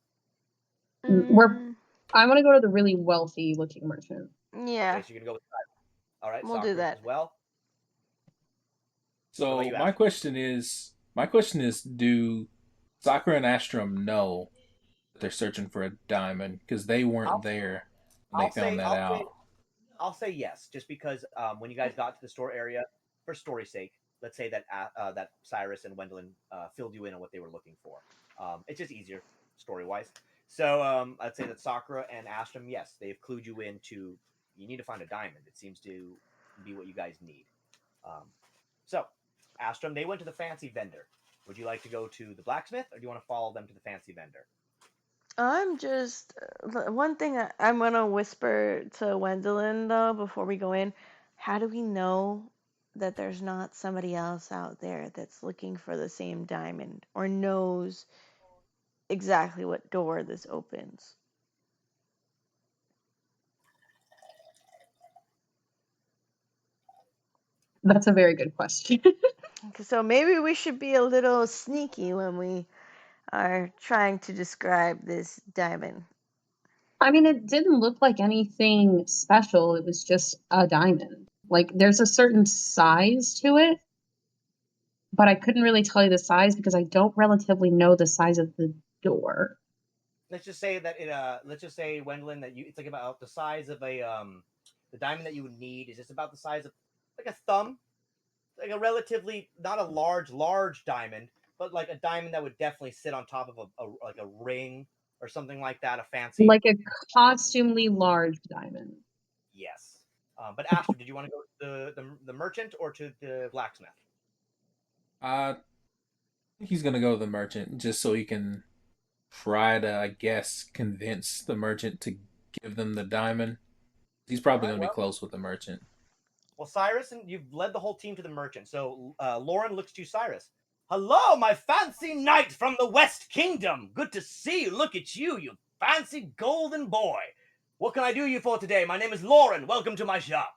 I want to go to the really wealthy looking merchant. Yeah. Okay, so you're going to go with Cyrus. All right, We'll do Sakura that. as well. So you, my question is, do Sakura and Astrum know that they're searching for a diamond because they weren't there when they found that out? I'll say yes, just because when you guys got to the store area, for story's sake, let's say that that Cyrus and Wendeline filled you in on what they were looking for. It's just easier story wise. So I'd say that Sakura and Astrum, yes, they've clued you into. You need to find a diamond. It seems to be what you guys need. So Astrum, they went to the fancy vendor. Would you like to go to the blacksmith, or do you want to follow them to the fancy vendor? I'm just one thing I'm gonna whisper to Wendeline though before we go in. How do we know that there's not somebody else out there that's looking for the same diamond or knows exactly what door this opens? That's a very good question. So maybe we should be a little sneaky when we are trying to describe this diamond. I mean, it didn't look like anything special. It was just a diamond. Like, there's a certain size to it, but I couldn't really tell you the size because I don't relatively know the size of the door. Let's just say that let's just say, Wendeline, that it's like about the size of a the diamond that you would need is just about the size of like a thumb, like a relatively not a large diamond, but like a diamond that would definitely sit on top of like a ring or something like that, a fancy, like a costumely large diamond. Yes. But Astrid, did you want to go to the merchant or to the blacksmith? I think he's gonna go to the merchant just so he can try to, I guess, convince the merchant to give them the diamond. He's probably gonna be close with the merchant. Well, Cyrus, and you've led the whole team to the merchant. So Lauren looks to you, Cyrus. Hello, my fancy knight from the West Kingdom. Good to see you. Look at you, you fancy golden boy. What can I do you for today? My name is Lauren. Welcome to my shop.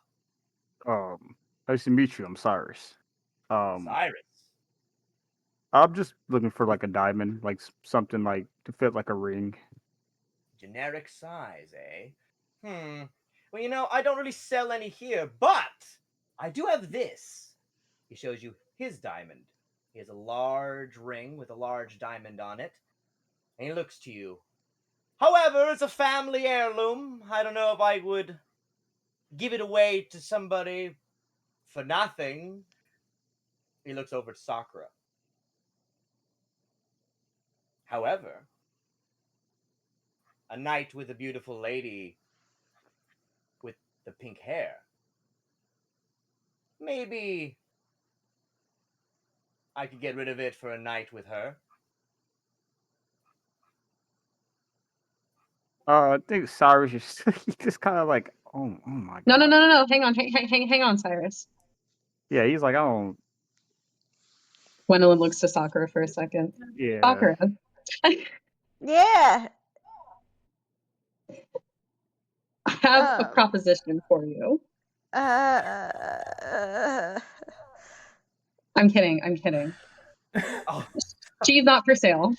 Nice to meet you. I'm Cyrus. Cyrus. I'm just looking for like a diamond, like something like to fit like a ring. Generic size, eh? Well, you know, I don't really sell any here, but I do have this. He shows you his diamond. He has a large ring with a large diamond on it, and he looks to you. However, it's a family heirloom. I don't know if I would give it away to somebody for nothing. He looks over to Sakura. However, a knight with a beautiful lady with the pink hair. Maybe I could get rid of it for a night with her. I think Cyrus is just kind of like, oh my No, god. no. Hang on, hang on, Cyrus. Yeah, he's like, I don't. Wendeline looks to Sakura for a second. Yeah. Sakura. Yeah. I have a proposition for you. I'm kidding. Oh. She's not for sale.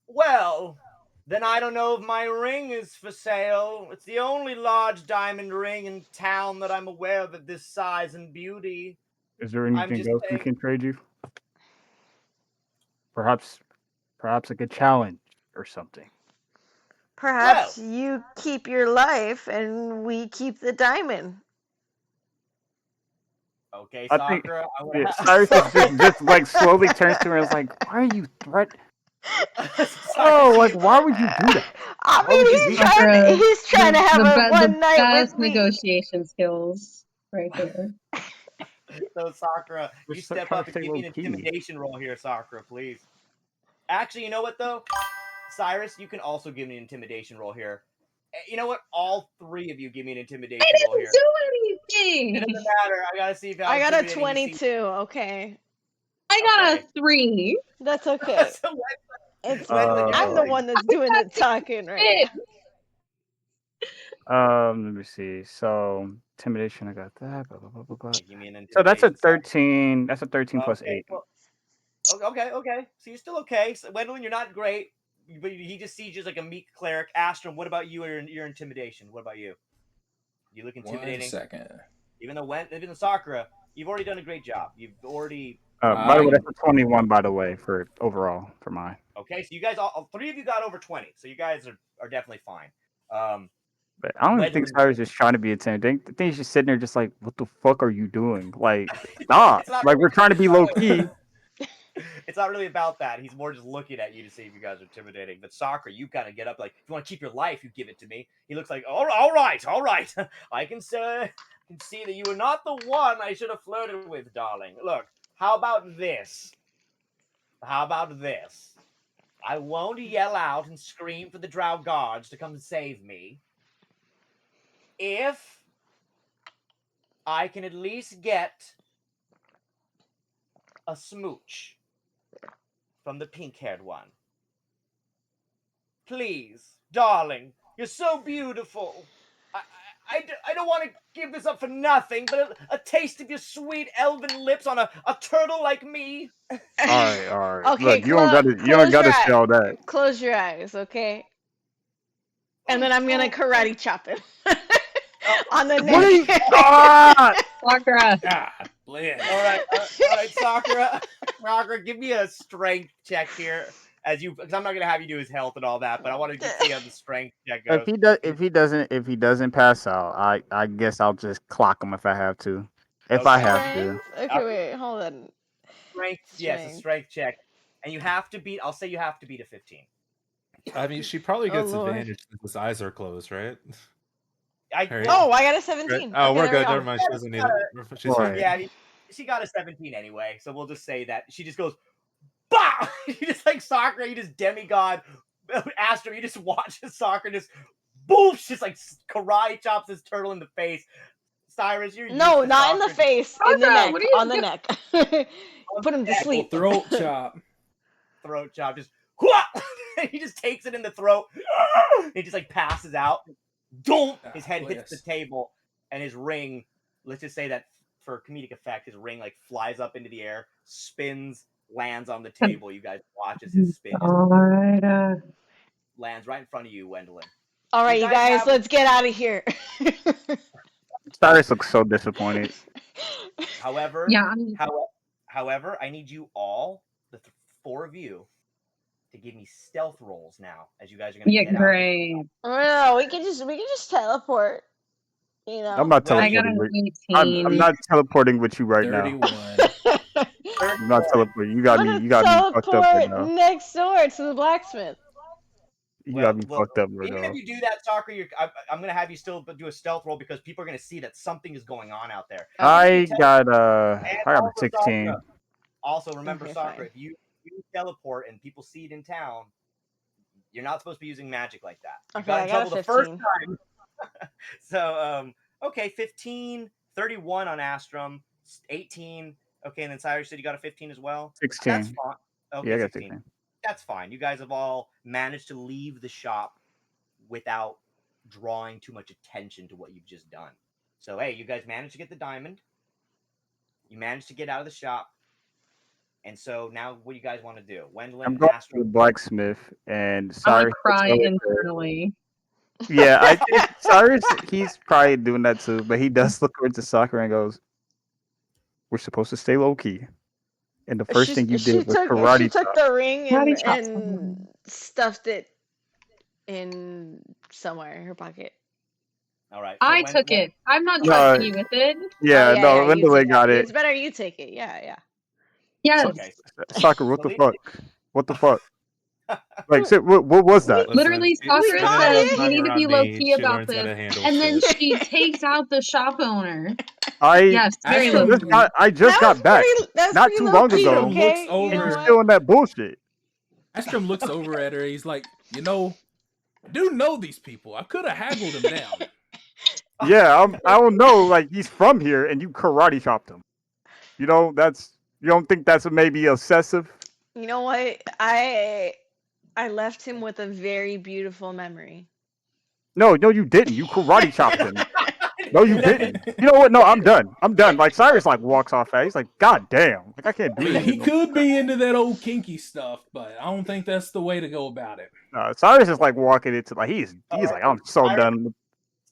Well, then I don't know if my ring is for sale. It's the only large diamond ring in town that I'm aware of this size and beauty. Is there anything else we can trade you? Perhaps like a challenge or something. Perhaps you keep your life and we keep the diamond. Okay, I think Sakura. Cyrus just like slowly turns to her and is like, "Why are you Oh, like why would you do that? I Why would you mean, do that? he's trying to have a the one night with best me. negotiation skills right there. So Sakura, We're you still step trying up to and stay give me low an key. intimidation roll here, Sakura, please. Actually, you know what though? Cyrus, you can also give me an intimidation roll here. You know what? All three of you give me an intimidation I roll didn't here. do It anything. doesn't matter. I gotta see if how I got a intimidating you seem. 22. Okay, I got Okay. a 3. that's okay. So It's Wendeline, you're I'm just the like, one that's doing the talking right now. Let me see. So intimidation, I got that. Blah, blah, blah, blah, blah. yeah, give me an So that's a intimidation. Sorry. 13. That's a 13 plus Okay, 8. well, okay. So you're still okay. So Wendeline, you're not great, but he just sees you as like a meek cleric. Astrum, what about you or your intimidation? What about you? You look 1 intimidating. second. Even though Sakura, you've already done a great job. You've already. By the way, that's a 21. By the way, for overall for mine. Okay, so you guys, all three of you got over 20. So you guys are definitely fine. But I don't even think Wendeline, Cyrus is trying to be intimidating. I think he's just sitting there, just like, what the fuck are you doing? Like, stop! it's not Like, we're trying to be low key. It's not really about that. He's more just looking at you to see if you guys are intimidating. But Sakura, you kind of get up like, if you want to keep your life, you give it to me. He looks like, all right. I can see that you were not the one I should have flirted with, darling. Look, how about this? I won't yell out and scream for the drow guards to come save me if I can at least get a smooch from the pink-haired one. Please, darling, you're so beautiful. I don't want to give this up for nothing, but a taste of your sweet elven lips on a turtle like me. All right. Okay, Look, you don't gotta say all that. Close your eyes, okay? And then I'm gonna karate chop him on the What are you? neck. Sakura. God bless. All right, Sakura. Sakura, give me a strength check here, because I'm not gonna have you do his health and all that, but I want to see how the strength check goes. If he doesn't pass out, I guess I'll just clock him if I have to. If I have to. Okay, wait, hold on. Strength, yes, a strength check, and you have to beat. I'll say you have to beat a 15. I mean, she probably Oh, gets Lord. advantage since his eyes are closed, right? Right? Oh, I got a 17. Oh, Okay, we're there we good. go. Never mind. She doesn't need it. She's Right. fine. Yeah, she got a 17 anyway, so we'll just say that she just goes, bah! You just like Sakura, you just demigod. Astro, you just watch the Sakura just boom, just like karate chops this turtle in the face. Cyrus, you're No, not in the face, in the neck, what are you on the neck. Put him to sleep. Throat chop. Throat chop, just he just takes it in the throat. He just like passes out. His head hits the table, and his ring. Let's just say that for comedic effect, his ring like flies up into the air, spins, lands on the table. You guys watch as his spin just lands right in front of you, Wendeline. All right, you guys, let's get out of here. Cyrus looks so disappointed. However, Yeah, however, I need you all, the four of you, to give me stealth rolls now, as you guys are gonna get great. No, we can just teleport. You know. I'm not I got teleporting. an I'm 18. not teleporting with you right now. 31. I'm not teleporting. You got me fucked up right now. Next door to the blacksmith. You got me fucked up right Even now. if you do that, Sakura, I'm going to have you still do a stealth roll because people are going to see that something is going on out there. I got a 16. Sakura, also, remember, Okay, Sakura, fine. if you teleport and people see it in town, you're not supposed to be using magic like that. You Okay, got I in got a trouble the first 15. time. So, okay, 15, 31 on Astrum, 18. Okay, and then Cyrus said you got a 15 as well? 16. That's fine. Okay, Yeah, I got 16. 16. That's fine. You guys have all managed to leave the shop without drawing too much attention to what you've just done. So, hey, you guys managed to get the diamond. You managed to get out of the shop. And so now what do you guys want to do? Wendeline, I'm going to Astrum. the blacksmith, and I'm gonna Cyrus. cry internally. Yeah, I think Cyrus, he's probably doing that too, but he does look over to Sakura and goes, "We're supposed to stay low key." And the first thing you did was She karate took chop. the ring Karate chop and someone. stuffed it in somewhere in her pocket. All right. I took it. I'm not trusting you with it. Yeah, Oh, no, you Wendeline take got It's it. better you take it. Yeah. Yes. Okay. Sakura, what the fuck? What the fuck? Like, so, what was that? Literally, Sakura got says it. we need to be low key about this, and then shit. she takes out the shop owner. I Yes, very low key. I just got back That's not pretty too low long key, ago, okay? Looks You know and you're over. what? still in that bullshit. Astrom looks over at her. He's like, you know, I do know these people. I could have haggled them down. Yeah, I don't know. Like, he's from here, and you karate chopped him. You know, you don't think that's maybe excessive? You know what? I left him with a very beautiful memory. No, you didn't. You karate chopped him. No, you didn't. You know what? No, I'm done. I'm done. Like, Sirus like walks off. He's like, God damn! Like, I can't I do mean, this. he could be into that old kinky stuff, but I don't think that's the way to go about it. Cyrus is like walking into like he's like, I'm so done.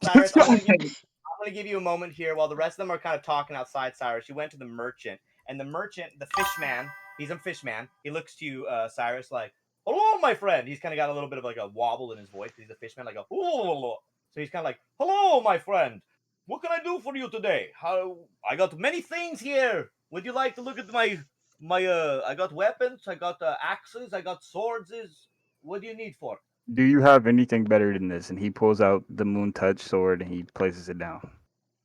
Cyrus, I'm gonna give you a moment here while the rest of them are kind of talking outside. Cyrus, you went to the merchant, and the merchant, the fishman, he's a fishman. He looks to you, Cyrus, like, "Hello, my friend." He's kind of got a little bit of like a wobble in his voice. He's a fishman, like a "Hello." So he's kind of like, "Hello, my friend. What can I do for you today? I got many things here. Would you like to look at my I got weapons. I got axes. I got swords. What do you need for?" Do you have anything better than this? And he pulls out the Moon Touch sword and he places it down.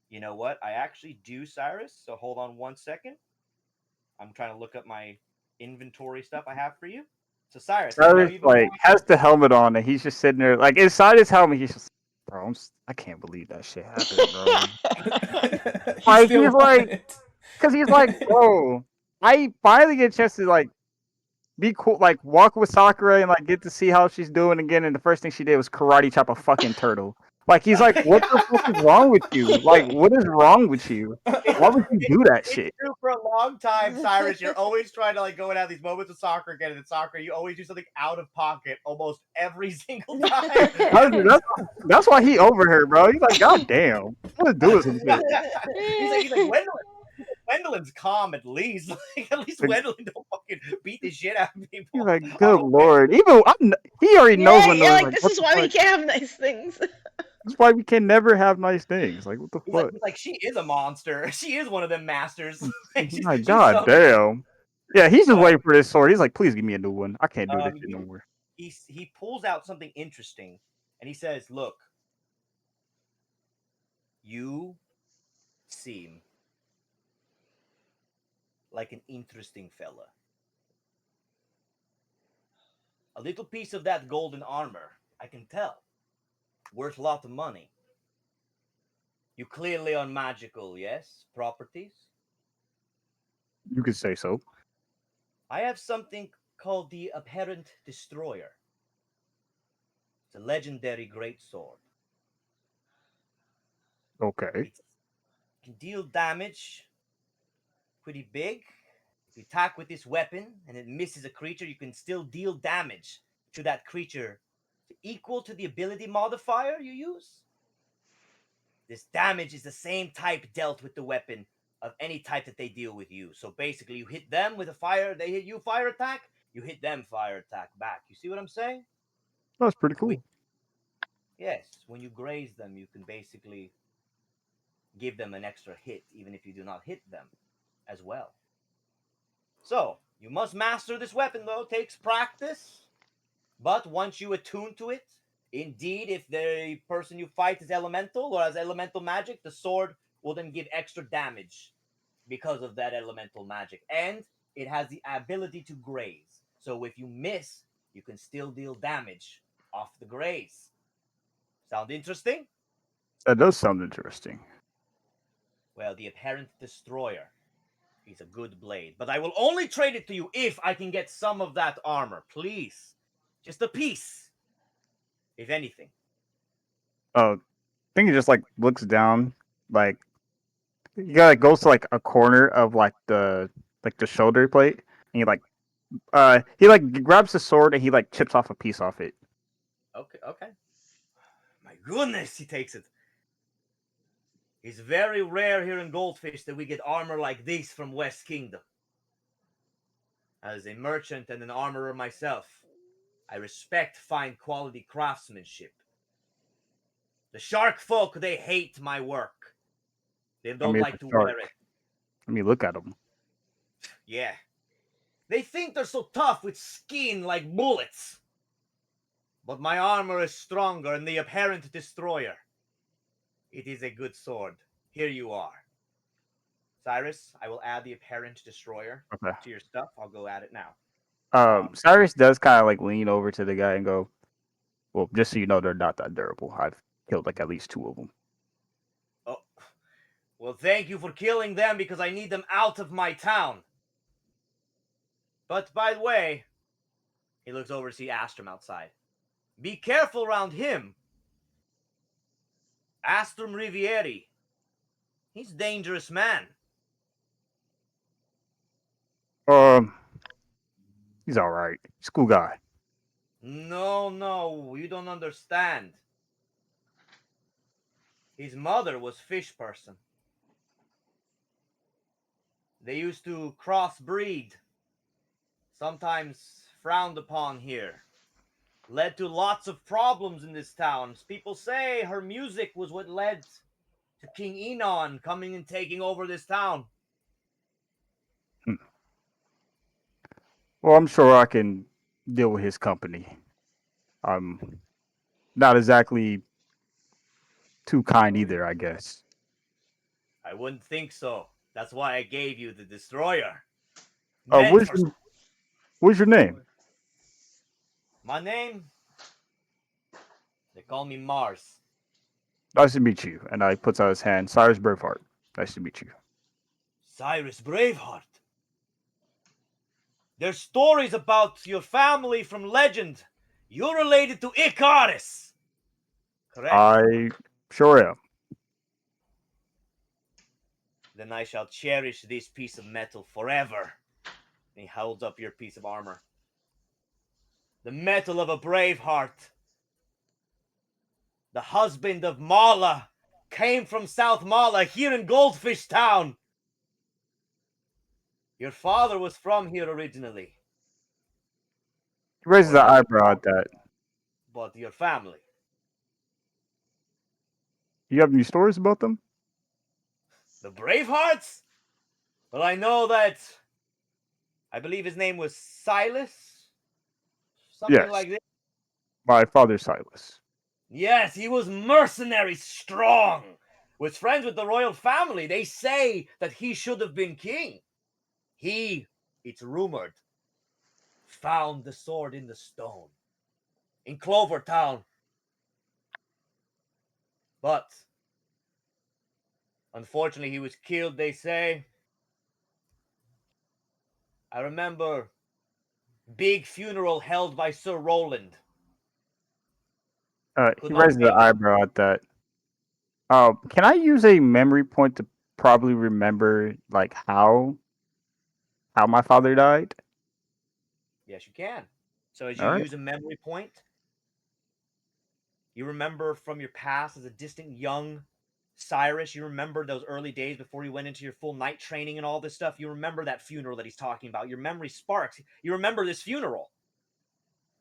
You know what? I actually do, Cyrus. So hold on one second. I'm trying to look up my inventory stuff I have for you. So Cyrus, I know Cyrus you've been like has the helmet on and he's just sitting there like inside his helmet. He's just, bro, I can't believe that shit happened, bro. Like he's like, because he's like, bro, I finally get a chance to like be cool, like walk with Sakura and like get to see how she's doing again. And the first thing she did was karate chop a fucking turtle. Like he's like, what the fuck is wrong with you? Like, what is wrong with you? Why would you do that shit? It's true for a long time, Cyrus. You're always trying to like go and have these moments of soccer again, and in soccer, you always do something out of pocket almost every single time. That's why he over here, bro. He's like, God damn, what do some shit. He's like Wendeline's calm at least. Like, at least Wendeline don't fucking beat the shit out of people. He's like, good lord. Even he already knows when you're they're like, this what is the why we fuck? can't have nice things. That's why we can never have nice things. Like, what the fuck? He's like, she is a monster. She is one of them masters. Like, My she's God so- damn. Yeah, he's just waiting for this sword. He's like, please give me a new one. I can't do this shit no more. He pulls out something interesting, and he says, "Look, you seem like an interesting fella. A little piece of that golden armor, I can tell, worth a lot of money. You clearly are magical, yes? Properties? You could say so. I have something called the Apparent Destroyer. It's a legendary greatsword. Okay. It can deal damage pretty big. If you attack with this weapon and it misses a creature, you can still deal damage to that creature equal to the ability modifier you use. This damage is the same type dealt with the weapon of any type that they deal with you. So basically, you hit them with a fire, they hit you fire attack, you hit them fire attack back. You see what I'm saying? That's pretty cool. Yes, when you graze them, you can basically give them an extra hit, even if you do not hit them as well. So, you must master this weapon, though. It takes practice. But once you attune to it, indeed, if the person you fight is elemental or has elemental magic, the sword will then give extra damage because of that elemental magic. And it has the ability to graze. So if you miss, you can still deal damage off the graze. Sound interesting? That does sound interesting. Well, the Apparent Destroyer is a good blade, but I will only trade it to you if I can get some of that armor. Please. Just a piece. If anything. I think he just like looks down, like he like goes to like a corner of like the shoulder plate, and he like grabs the sword and he like chips off a piece off it. Okay. My goodness, he takes it. It's very rare here in Goldfish that we get armor like this from West Kingdom. As a merchant and an armorer myself, I respect fine quality craftsmanship. The shark folk, they hate my work. They don't like to wear it. Let me look at him. Yeah. They think they're so tough with skin like bullets. But my armor is stronger than the apparent destroyer. It is a good sword. Here you are. Sirus, I will add the apparent destroyer Okay. to your stuff. I'll go add it now. Cyrus does kind of like lean over to the guy and go, "Well, just so you know, they're not that durable. I've killed like at least 2 of them." Oh, well, thank you for killing them because I need them out of my town. But by the way, he looks over to see Astrum outside. Be careful around him. Astrum Rivieri. He's a dangerous man. He's all right. He's a cool guy. No, you don't understand. His mother was fish person. They used to crossbreed. Sometimes frowned upon here. Led to lots of problems in this town. People say her music was what led to King Enon coming and taking over this town. Well, I'm sure I can deal with his company. I'm not exactly too kind either, I guess. I wouldn't think so. That's why I gave you the destroyer. What's your name? My name? They call me Mars. Nice to meet you. And I puts out his hand. Cyrus Braveheart. Nice to meet you. Cyrus Braveheart. There's stories about your family from legend. You're related to Icarus. Correct? I sure am. Then I shall cherish this piece of metal forever. And he holds up your piece of armor. The metal of a brave heart. The husband of Malla came from South Malla here in Goldfish Town. Your father was from here originally. He raises an eyebrow at that. But your family. You have any stories about them? The Bravehearts? Well, I know that. I believe his name was Silas? Something Yes. like this. My father, Silas. Yes, he was mercenary strong. Was friends with the royal family. They say that he should have been king. He, it's rumored, found the sword in the stone in Clover Town. But unfortunately, he was killed, they say. I remember big funeral held by Sir Roland. He raises an eyebrow at that. Can I use a memory point to probably remember like how my father died? Yes, you can. So as you All right. use a memory point, you remember from your past as a distant young Sirus, you remember those early days before you went into your full night training and all this stuff. You remember that funeral that he's talking about. Your memory sparks. You remember this funeral.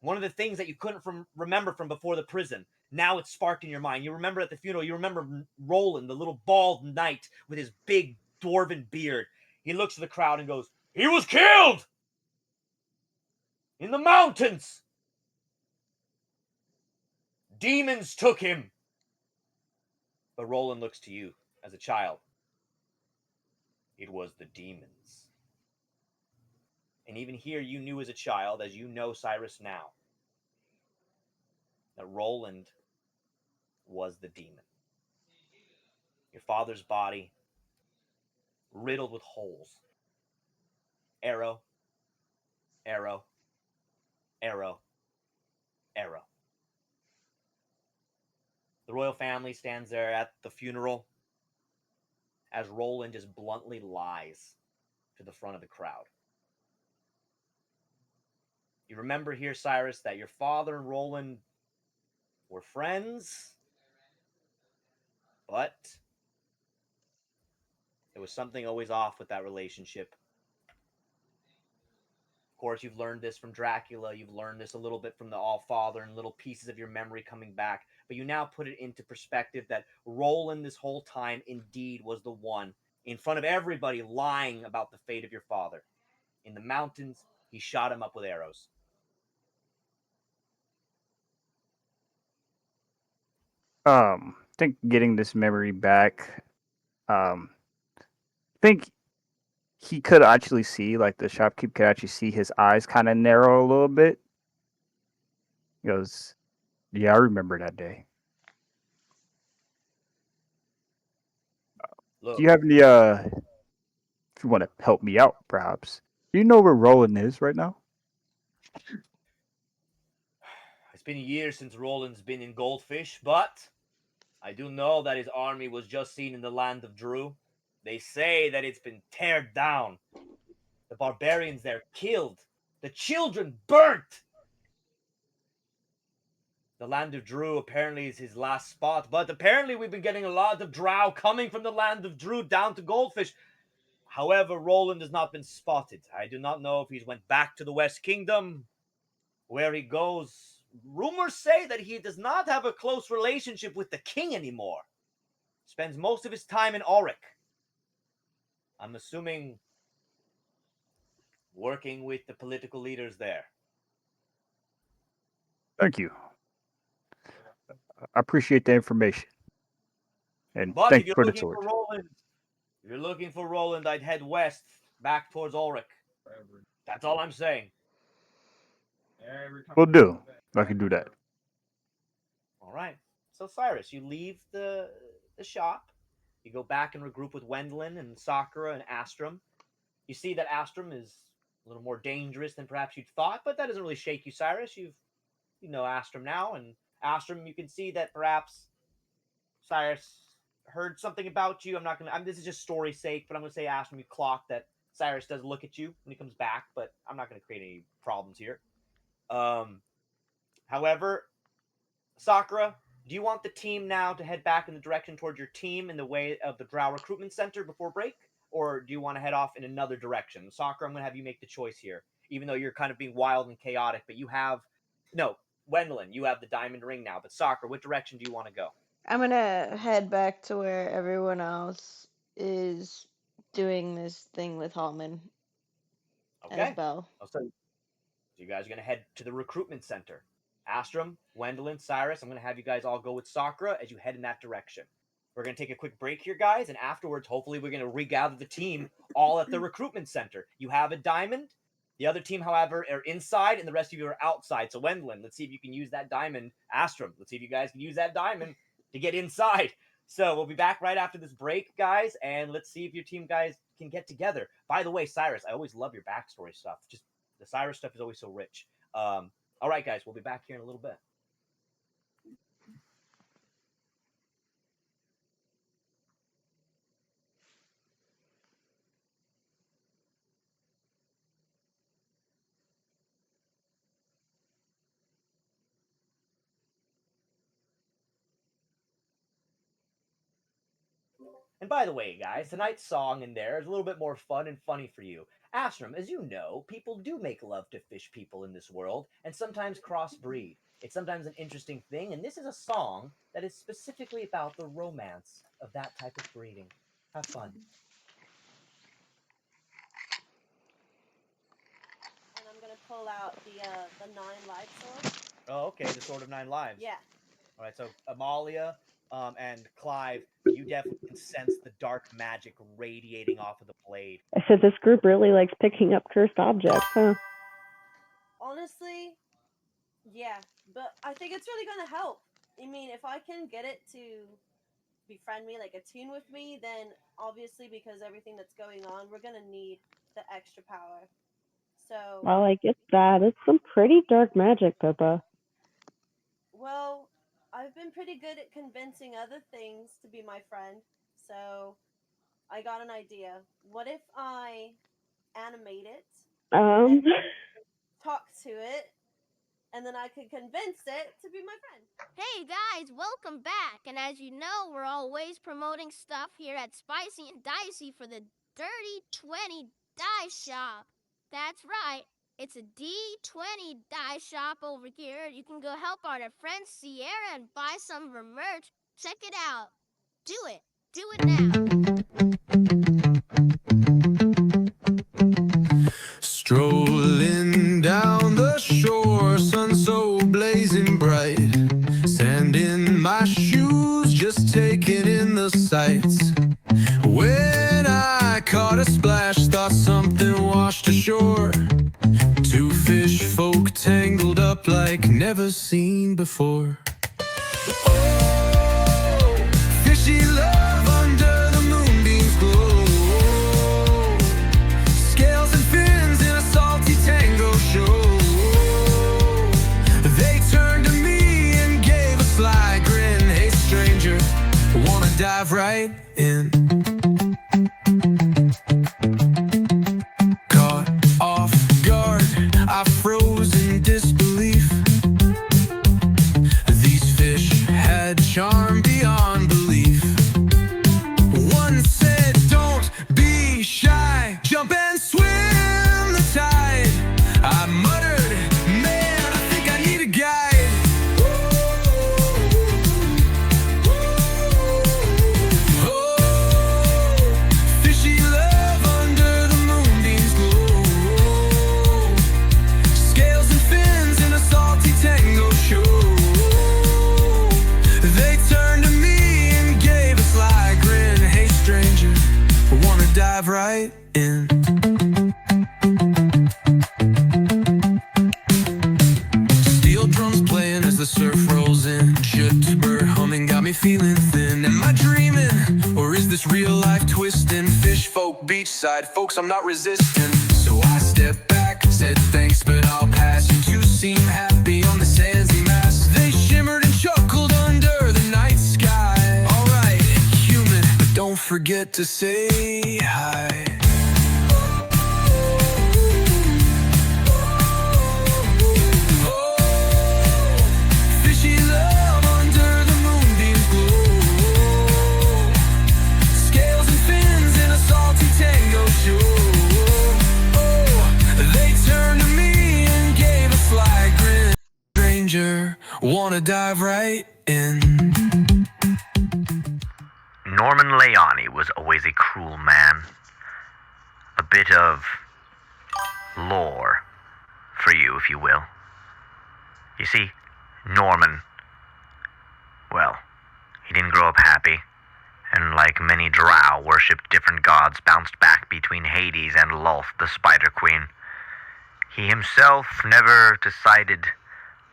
One of the things that you couldn't remember from before the prison. Now it's sparked in your mind. You remember at the funeral, you remember Roland, the little bald knight with his big dwarven beard. He looks at the crowd and goes, "He was killed! In the mountains! Demons took him!" But Roland looks to you as a child. It was the demons. And even here, you knew as a child, as you know Sirus now, that Roland was the demon. Your father's body riddled with holes. Arrow, arrow, arrow, arrow. The royal family stands there at the funeral as Roland just bluntly lies to the front of the crowd. You remember here, Sirus, that your father and Roland were friends, but there was something always off with that relationship. Of course, you've learned this from Dracula. You've learned this a little bit from the All-Father and little pieces of your memory coming back. But you now put it into perspective that Roland this whole time indeed was the one in front of everybody lying about the fate of your father. In the mountains, he shot him up with arrows. think getting this memory back, think he could actually see, like the shopkeep could actually see his eyes kind of narrow a little bit. He goes, "Yeah, I remember that day." Look, Do you have any if you want to help me out, perhaps? Do you know where Roland is right now? it's been years since Roland's been in Goldfish, but I do know that his army was just seen in the land of Drew. They say that it's been teared down. The barbarians there killed. The children burnt. The land of Drew apparently is his last spot, but apparently we've been getting a lot of drow coming from the land of Drew down to Goldfish. However, Roland has not been spotted. I do not know if he's went back to the West Kingdom, where he goes. Rumors say that he does not have a close relationship with the king anymore. Spends most of his time in Auric. I'm assuming working with the political leaders there. Thank you. I appreciate the information. And But thank if you you're for the looking for sword. Roland, I'd head west, back towards Ulrich. That's all I'm saying. Will do. I can do that. All right. So Sirus, you leave the shop. You go back and regroup with Wendeline and Sakura and Astrum. You see that Astrum is a little more dangerous than perhaps you'd thought, but that doesn't really shake you, Sirus. You know Astrum now, and Astrum, you can see that perhaps Sirus heard something about you. This is just story's sake, but I'm gonna say Astrum, you clock that Sirus does look at you when he comes back, but I'm not gonna create any problems here. However, Sakura, do you want the team now to head back in the direction towards your team in the way of the Drow Recruitment Center before break? Or do you want to head off in another direction? Sakura, I'm going to have you make the choice here. Even though you're kind of being wild and chaotic, but you have... No, Wendeline, you have the diamond ring now. But Sakura, what direction do you want to go? I'm gonna head back to where everyone else is doing this thing with Halmon as Okay. Belle. So you guys are going to head to the recruitment center. Astrum, Wendeline, Sirus, I'm going to have you guys all go with Sakura as you head in that direction. We're going to take a quick break here, guys, and afterwards, hopefully, we're going to regather the team all at the recruitment center. You have a diamond. The other team, however, are inside, and the rest of you are outside. So, Wendeline, let's see if you can use that diamond. Astrum, let's see if you guys can use that diamond to get inside. So, we'll be back right after this break, guys, and let's see if your team guys can get together. By the way, Sirus, I always love your backstory stuff. Just the Sirus stuff is always so rich. All right, guys, we'll be back here in a little bit. And by the way, guys, tonight's song in there is a little bit more fun and funny for you. Astrum, as you know, people do make love to fish people in this world, and sometimes crossbreed. It's sometimes an interesting thing, and this is a song that is specifically about the romance of that type of breeding. Have fun. And I'm gonna pull out the 9 life sword. Oh, okay, the Sword of Nine Lives. Yeah. All right, so Amalia and Clive, you definitely can sense the dark magic radiating off of the blade. I said this group really likes picking up cursed objects, huh? Honestly, yeah, but I think it's really gonna help. I mean, if I can get it to befriend me, like attune with me, then obviously because everything that's going on, we're gonna need the extra power. So, Well, I get that. It's some pretty dark magic, Pippa. well, I've been pretty good at convincing other things to be my friend. So, I got an idea. What if I animate it, and talk to it, and then I could convince it to be my friend? Hey guys, welcome back. And as you know, we're always promoting stuff here at Spicy and Dicey for the Dirty 20 Die Shop. That's right. It's a D20 die shop over here. You can go help out our friend Sierra and buy some of her merch. Check it out. Do it. Do it now. Strolling down the shore, sun so blazing bright. Sand in my shoes. a splash, thought something washed ashore. Two fish folk tangled up like never seen before. Oh, fishy love under the moonbeams glow. Scales and fins in a salty tango show. They turned to me and gave a sly grin. Hey stranger, wanna dive right in? Caught off guard, I froze in disbelief. These fish had charm beyond belief. One said, don't be shy, jump and swim the tide. I muttered, man, I think I need a guide. Fishy love under the moonbeams glow. Scales and fins in a salty tango show. They turned to me and gave a sly grin. Hey stranger, wanna dive right in? Steel drums playing as the surf rolls in. Jitterbird humming got me feeling thin. Am I dreaming, or is this real life twisting? Fish folk, beachside folks, I'm not resisting. So I stepped back, said thanks, but I'll pass. You two seem happy on the sandsy mass. They shimmered and chuckled under the night sky. Alright, human, but don't forget to say hi. Fishy love under the moonbeams glow. Scales and fins in a salty tango show. They turned to me and gave a sly grin. Stranger, wanna dive right in? Norman Leone was always a cruel man. A bit of lore for you, if you will. You see, Norman, well, he didn't grow up happy, and like many drow, worshipped different gods, bounced back between Hades and Lulth, the Spider Queen. He himself never decided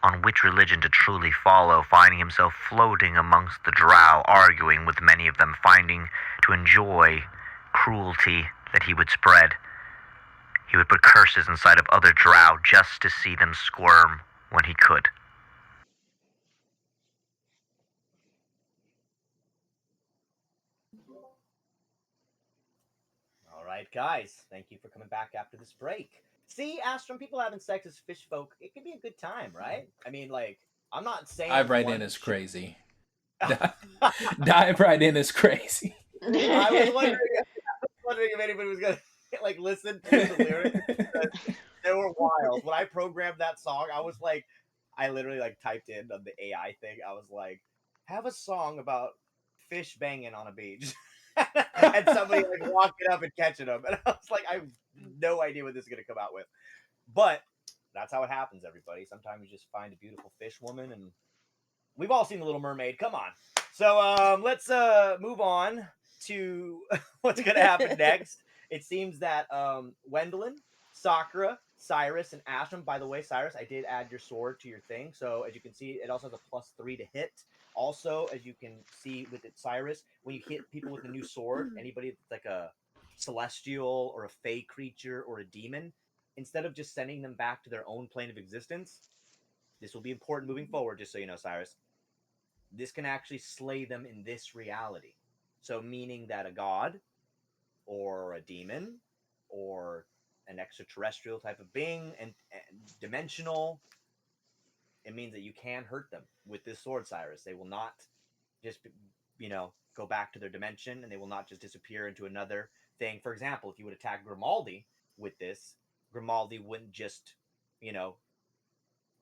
on which religion to truly follow, finding himself floating amongst the drow, arguing with many of them, finding to enjoy cruelty that he would spread. He would put curses inside of other drow just to see them squirm when he could. All right, guys. Thank you for coming back after this break. See, Astrum, people having sex as fish folk, it can be a good time, right? I mean, like, I'm not saying Dive right one in is should- crazy. Dive right in is crazy. I was wondering if anybody was gonna like listen to the lyrics because they were wild. When I programmed that song, I was like, I literally like typed in on the AI thing. I was like, have a song about fish banging on a beach, and somebody like walking up and catching them, and I was like, I have no idea what this is gonna come out with, but that's how it happens, everybody. Sometimes you just find a beautiful fish woman, and we've all seen The Little Mermaid. Come on. So let's move on to what's going to happen next. It seems that Wendeline, Sakura, Sirus, and Ashram. By the way, Sirus, I did add your sword to your thing. So as you can see, it also has a +3 to hit. Also, as you can see with it, Sirus, when you hit people with a new sword, anybody that's like a celestial or a fey creature or a demon, instead of just sending them back to their own plane of existence, this will be important moving forward, just so you know, Cyrus. This can actually slay them in this reality. So, meaning that a god or a demon or an extraterrestrial type of being and dimensional, it means that you can hurt them with this sword, Cyrus. They will not just, go back to their dimension, and they will not just disappear into another thing. For example, if you would attack Grimaldi with this, Grimaldi wouldn't just,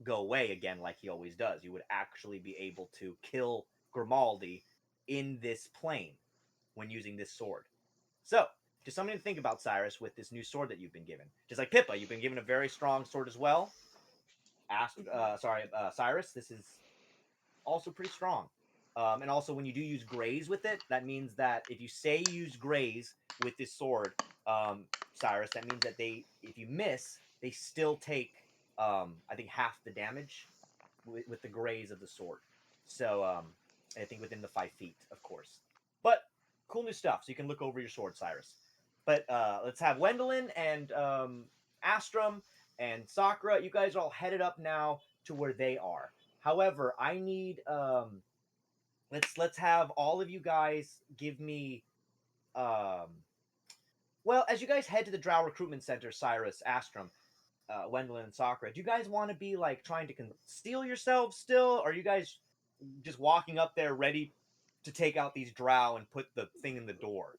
go away again like he always does. You would actually be able to kill Grimaldi in this plane when using this sword. So, just something to think about, Cyrus, with this new sword that you've been given. Just like Pippa, you've been given a very strong sword as well. Cyrus, this is also pretty strong. And also, when you do use graze with it, that means that if you say you use graze with this sword, Sirus, that means that if you miss, they still take, I think, half the damage with the graze of the sword. So, I think within the 5 feet, of course. But cool new stuff. So you can look over your sword, Sirus. But let's have Wendeline and Astrum and Sakura. You guys are all headed up now to where they are. However, I need let's have all of you guys give me well, as you guys head to the Drow Recruitment Center, Sirus, Astrum, Wendeline, and Sakura, do you guys want to be like trying to conceal yourselves still? Or are you guys just walking up there ready to take out these drow and put the thing in the door?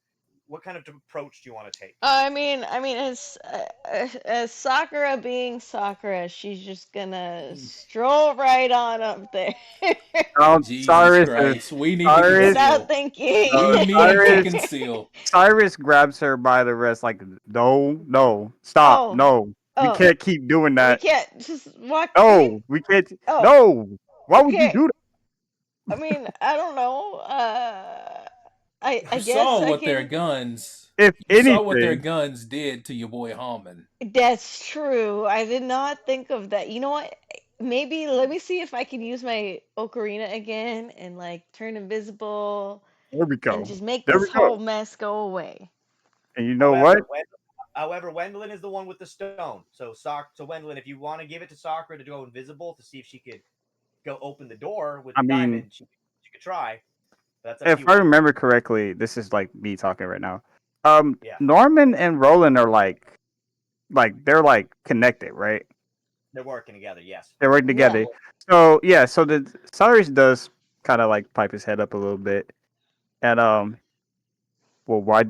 What kind of approach do you want to take? I mean, as Sakura being Sakura, she's just gonna stroll right on up there. Jesus Cyrus Christ, we need to Cyrus, conceal. Without thinking. We need to conceal. Cyrus grabs her by the wrist, like, no, stop, Oh, no, we oh, can't keep doing we that. can't just walk in. No, we can't. Oh, No, why would you okay. do that? I mean, I don't know. I You guess saw I what their can. guns. If You saw what their anything, guns did to your boy Halmon. That's true. I did not think of that. You know what? Maybe let me see if I can use my ocarina again and like turn invisible there we and go. just make There this we go. whole mess go away. And you know what? However, Wendeline is the one with the stone. So Wendeline, if you want to give it to Sakura to go invisible to see if she could go open the door with I the mean, diamond, she could try. But that's up to if you. I remember correctly, this is like me talking right now. Yeah. Norman and Roland are like they're like connected, right? They're working together, yes. They're working together. So yeah, so the Cyrus does kind of like pipe his head up a little bit, and well, why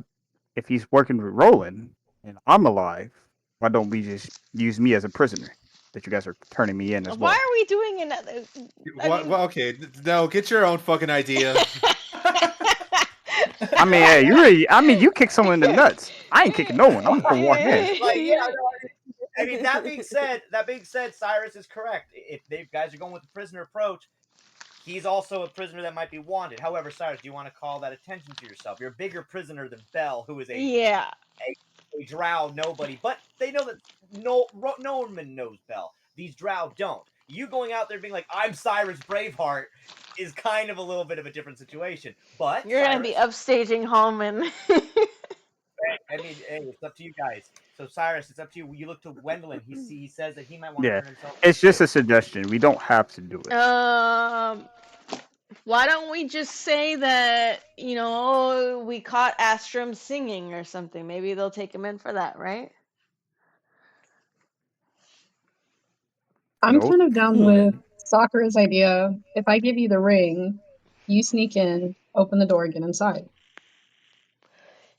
if he's working with Roland and I'm alive, why don't we just use me as a prisoner that you guys are turning me in as Why well? are we doing another? Well, okay, no, get your own fucking idea. I mean, hey, you kick someone in the nuts. I ain't kicking no one. I'm gonna walk in. Like, yeah, no, I mean, that being said, Cyrus is correct. If they guys are going with the prisoner approach, he's also a prisoner that might be wanted. However, Cyrus, do you want to call that attention to yourself? You're a bigger prisoner than Belle, who is a drow nobody. But they know that Norman knows Belle. These drow don't. You going out there being like, I'm Cyrus Braveheart is kind of a little bit of a different situation. But You're gonna be upstaging Halmon. I mean, hey, it's up to you guys. So Cyrus, it's up to you. You look to Wendeline. He says that he might want to Yeah, turn himself. it's just a suggestion. We don't have to do it. Why don't we just say that, we caught Astrum singing or something? Maybe they'll take him in for that, right? I'm kind of down with Could. Sakura's idea. If I give you the ring, you sneak in, open the door, get inside.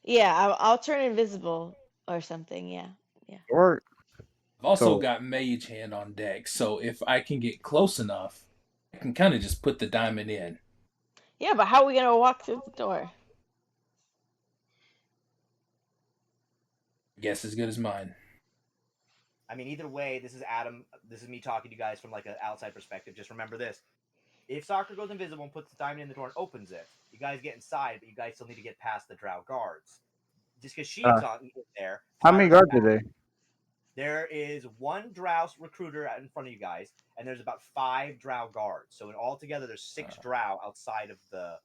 Yeah, I'll turn invisible or something. Yeah. Or I've also so got Mage Hand on deck, so if I can get close enough, I can kind of just put the diamond in. Yeah, but how are we gonna walk through the door? Guess as good as mine. I mean, either way, this is Adam. This is me talking to you guys from like an outside perspective. Just remember this: if Sakura goes invisible and puts the diamond in the door and opens it, you guys get inside, but you guys still need to get past the drow guards. Just because she's on there. how many guards are there? There is one drow recruiter out in front of you guys, and there's about 5 drow guards. So in all together, there's 6 drow outside of the.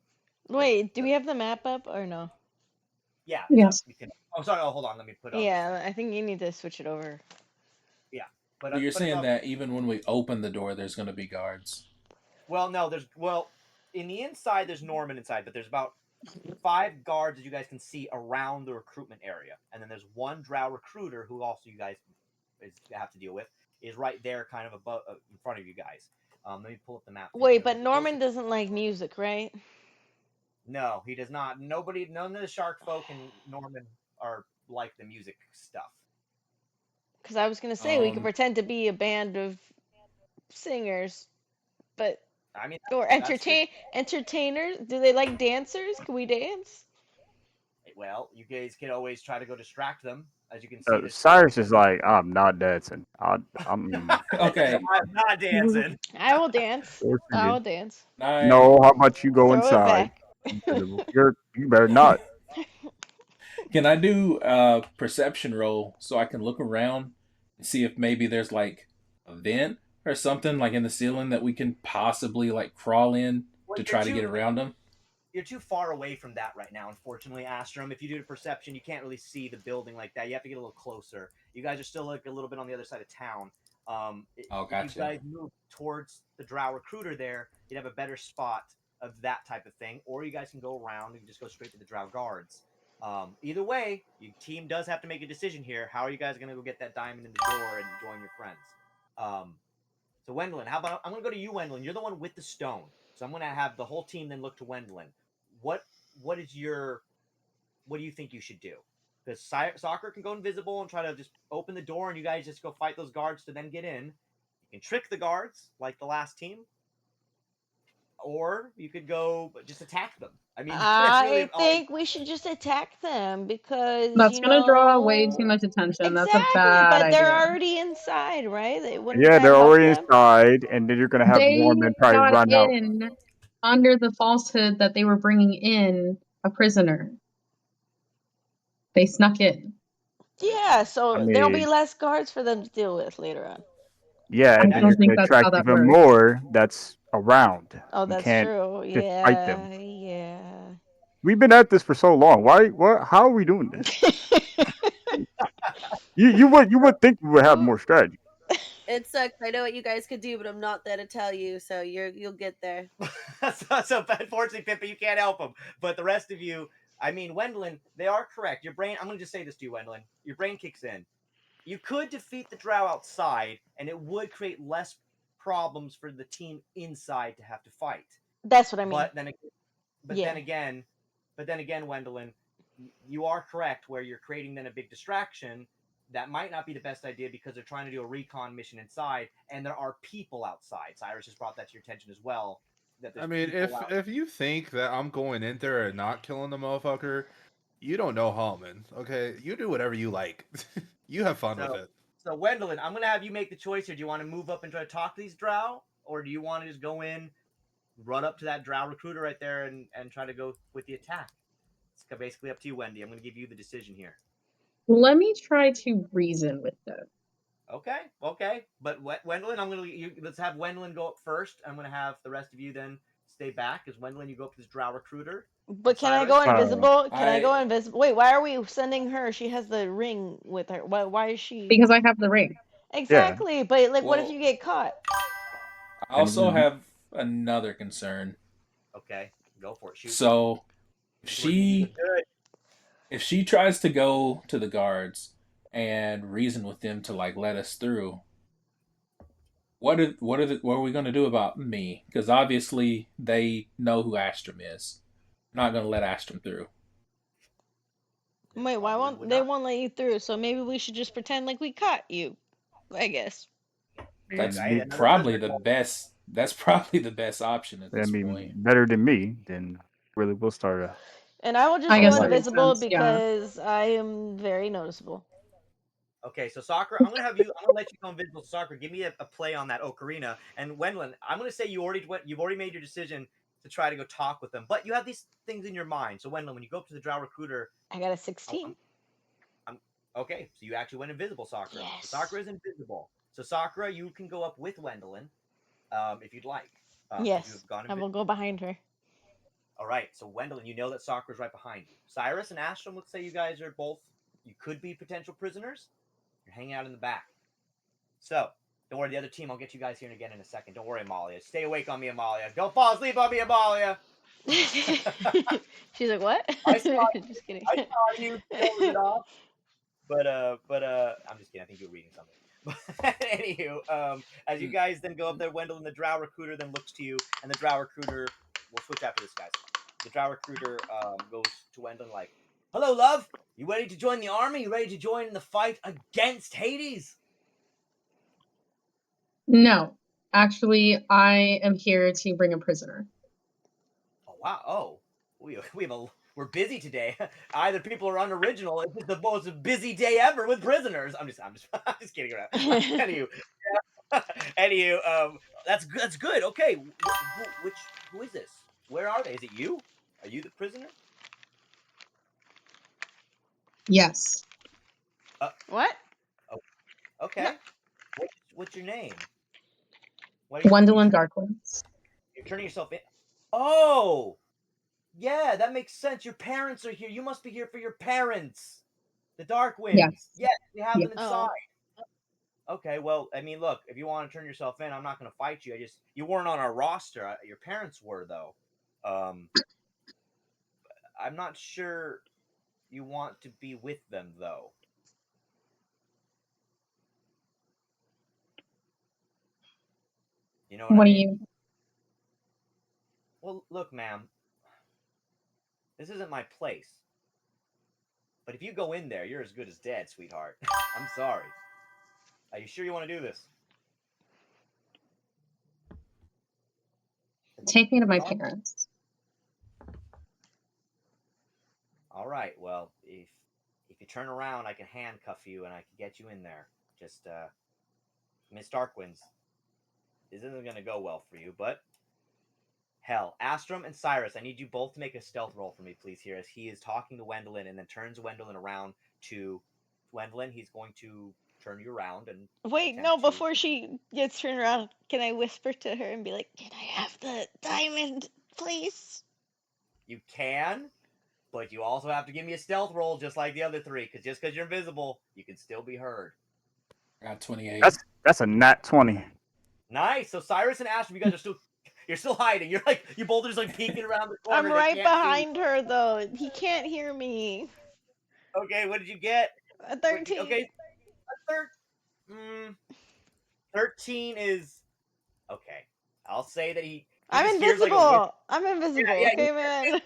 Wait, do we have the map up or no? Yeah. Yes. Oh, sorry. Oh, hold on. Let me put it on. Yeah, I think you need to switch it over. Yeah, But you're saying that even when we open the door, there's going to be guards. Well, no, in the inside there's Norman inside, but there's about 5 guards that you guys can see around the recruitment area, and then there's one drow recruiter who also you guys have to deal with is right there, kind of above in front of you guys. Let me pull up the map. Wait, but Norman doesn't like music, right? No, he does not. None of the shark folk and Norman are like the music stuff. Because I was gonna say we could pretend to be a band of singers, but I mean, or entertainers. Do they like dancers? Can we dance? Well, you guys can always try to go distract them. As you can see, Cyrus is like, I'm not dancing. I'm Okay. I'm not dancing. I will dance. I will dance. No, how about you go Throw it inside? back. You better not. Can I do a perception roll so I can look around and see if maybe there's like a vent or something like in the ceiling that we can possibly like crawl in Well, to try to get around them? You're too far away from that right now, unfortunately, Astrom. If you do the perception, you can't really see the building like that. You have to get a little closer. You guys are still like a little bit on the other side of town. Oh, If you gotcha. guys move towards the Drow Recruiter there, you'd have a better spot of that type of thing. Or you guys can go around and just go straight to the Drow Guards. Either way, your team does have to make a decision here. How are you guys going to go get that diamond in the door and join your friends? So Wendeline, how about I'm going to go to you, Wendeline. You're the one with the stone. So I'm going to have the whole team then look to Wendeline. What do you think you should do? Because Sakura can go invisible and try to just open the door, and you guys just go fight those guards to then get in. You can trick the guards like the last team, or you could go just attack them. I mean, that's really I think we should just attack them because, That's gonna draw way too much attention. That's a exactly, bad but they're idea. already inside, right? Wouldn't Yeah, that they're help already them? inside, and then you're gonna have They more men probably got run out. in under the falsehood that they were bringing in a prisoner. They snuck in. Yeah, so I there'll be mean, less guards for them to deal with later on. yeah, I and then don't you're think gonna that's how attract that even works. more that's around. Oh, You that's can't true. just fight them. Yeah, yeah. We've been at this for so long. Why? What? How are we doing this? You would think we would have more strategy. It sucks. I know what you guys could do, but I'm not there to tell you. So you'll get there. so unfortunately, Pippa, you can't help them. But the rest of you, I mean, Wendeline, they are correct. Your brain, I'm going to just say this to you, Wendeline. Your brain kicks in. You could defeat the Drow outside, and it would create less problems for the team inside to have to fight. That's what I mean. But then Yeah. again, Wendeline, you are correct where you're creating then a big distraction. That might not be the best idea because they're trying to do a recon mission inside, and there are people outside. Cyrus just brought that to your attention as well. That I mean, if you think that I'm going in there and not killing the motherfucker, you don't know Halmon. Okay, you do whatever you like. You have fun with it. So Wendeline, I'm gonna have you make the choice here. Do you want to move up and try to talk to these Drow, or do you want to just go in, run up to that Drow recruiter right there, and try to go with the attack? It's basically up to you, Wendy. I'm gonna give you the decision here. Let me try to reason with them. Okay. But Wendeline, let's have Wendeline go up first. I'm gonna have the rest of you then stay back. Because Wendeline, you go up to this Drow recruiter. But can I go invisible? Can I go invisible? Wait, why are we sending her? She has the ring with her. Why is she? Because I have the ring. Exactly. But like, what if Well, you get caught? I also have another concern. Okay, go for it. Shoot. So, if she tries to go to the guards and reason with them to like let us through, what are we going to do about me? Because obviously they know who Astrom is. I'm not going to let Astrom through. Wait, why won't they won't let you through? So maybe we should just pretend like we caught you. I guess. That's probably the best. That's probably the best option at this point. Better than me, then really we'll start a. And I will just go invisible because I am very noticeable. Okay, so Sakura, I'm gonna let you go invisible. Sakura, give me a play on that ocarina. And Wendeline, I'm gonna say you've already made your decision to try to go talk with them, but you have these things in your mind. So Wendeline, when you go up to the Drow recruiter, I got a 16. Okay, so you actually went invisible, Sakura. Yes. So Sakura is invisible. So Sakura, you can go up with Wendeline, if you'd like. Yes, I will go behind her. All right, so Wendeline, you know that Sakura's right behind you. Sirus and Astrom, let's say you guys are both. You could be potential prisoners. You're hanging out in the back. So, don't worry, the other team, I'll get you guys here again in a second. Don't worry, Amalia. Stay awake on me, Amalia. Don't fall asleep on me, Amalia. She's like, what? I saw just kidding. I saw you close it off. But I'm just kidding. I think you're reading something. But anywho, as you guys then go up there, Wendeline, the Drow recruiter then looks to you, and the Drow recruiter, we'll switch after this, guys. The Drow recruiter goes to Wendeline like, "Hello, love. You ready to join the army? You ready to join in the fight against Hades?" No, actually, I am here to bring a prisoner. Oh wow! Oh, we're busy today. Either people are unoriginal. It's just the most busy day ever with prisoners. I'm just kidding around. Anywho, that's good. Okay, who is this? Where are they? Is it you? Are you the prisoner? Yes. What? Oh, okay. What's your name? Wendeline Darklands. You're turning yourself in. Oh, yeah, that makes sense. Your parents are here. You must be here for your parents, the Dark Winds. Yes. Yes, we have them Oh. inside. Okay, well, I mean, look, if you want to turn yourself in, I'm not going to fight you. You weren't on our roster. Your parents were, though. I'm not sure you want to be with them, though. You know what I mean? Do you? Well, look, ma'am, this isn't my place. But if you go in there, you're as good as dead, sweetheart. I'm sorry. Are you sure you want to do this? Take me to my parents. All right. Well, if you turn around, I can handcuff you and I can get you in there. Just Miss Darkwinds. This isn't gonna go well for you, but hell, Astrum and Sirus, I need you both to make a stealth roll for me, please. Here, as he is talking to Wendeline and then turns Wendeline around to Wendeline. He's going to turn you around and Wait, no, before she gets turned around, can I whisper to her and be like, "Can I have the diamond, please?" You can, but you also have to give me a stealth roll just like the other three, because just because you're invisible, you can still be heard. I got 28. That's a nat 20. Nice. So Sirus and Astrum, you guys are still hiding. You both are just like peeking around the corner. I'm They right can't behind her though. He can't hear me. Okay, what did you get? A 13. Okay, 13 is okay. I'll say that he I'm just hears, like, a invisible. I'm invisible. Yeah, okay, man.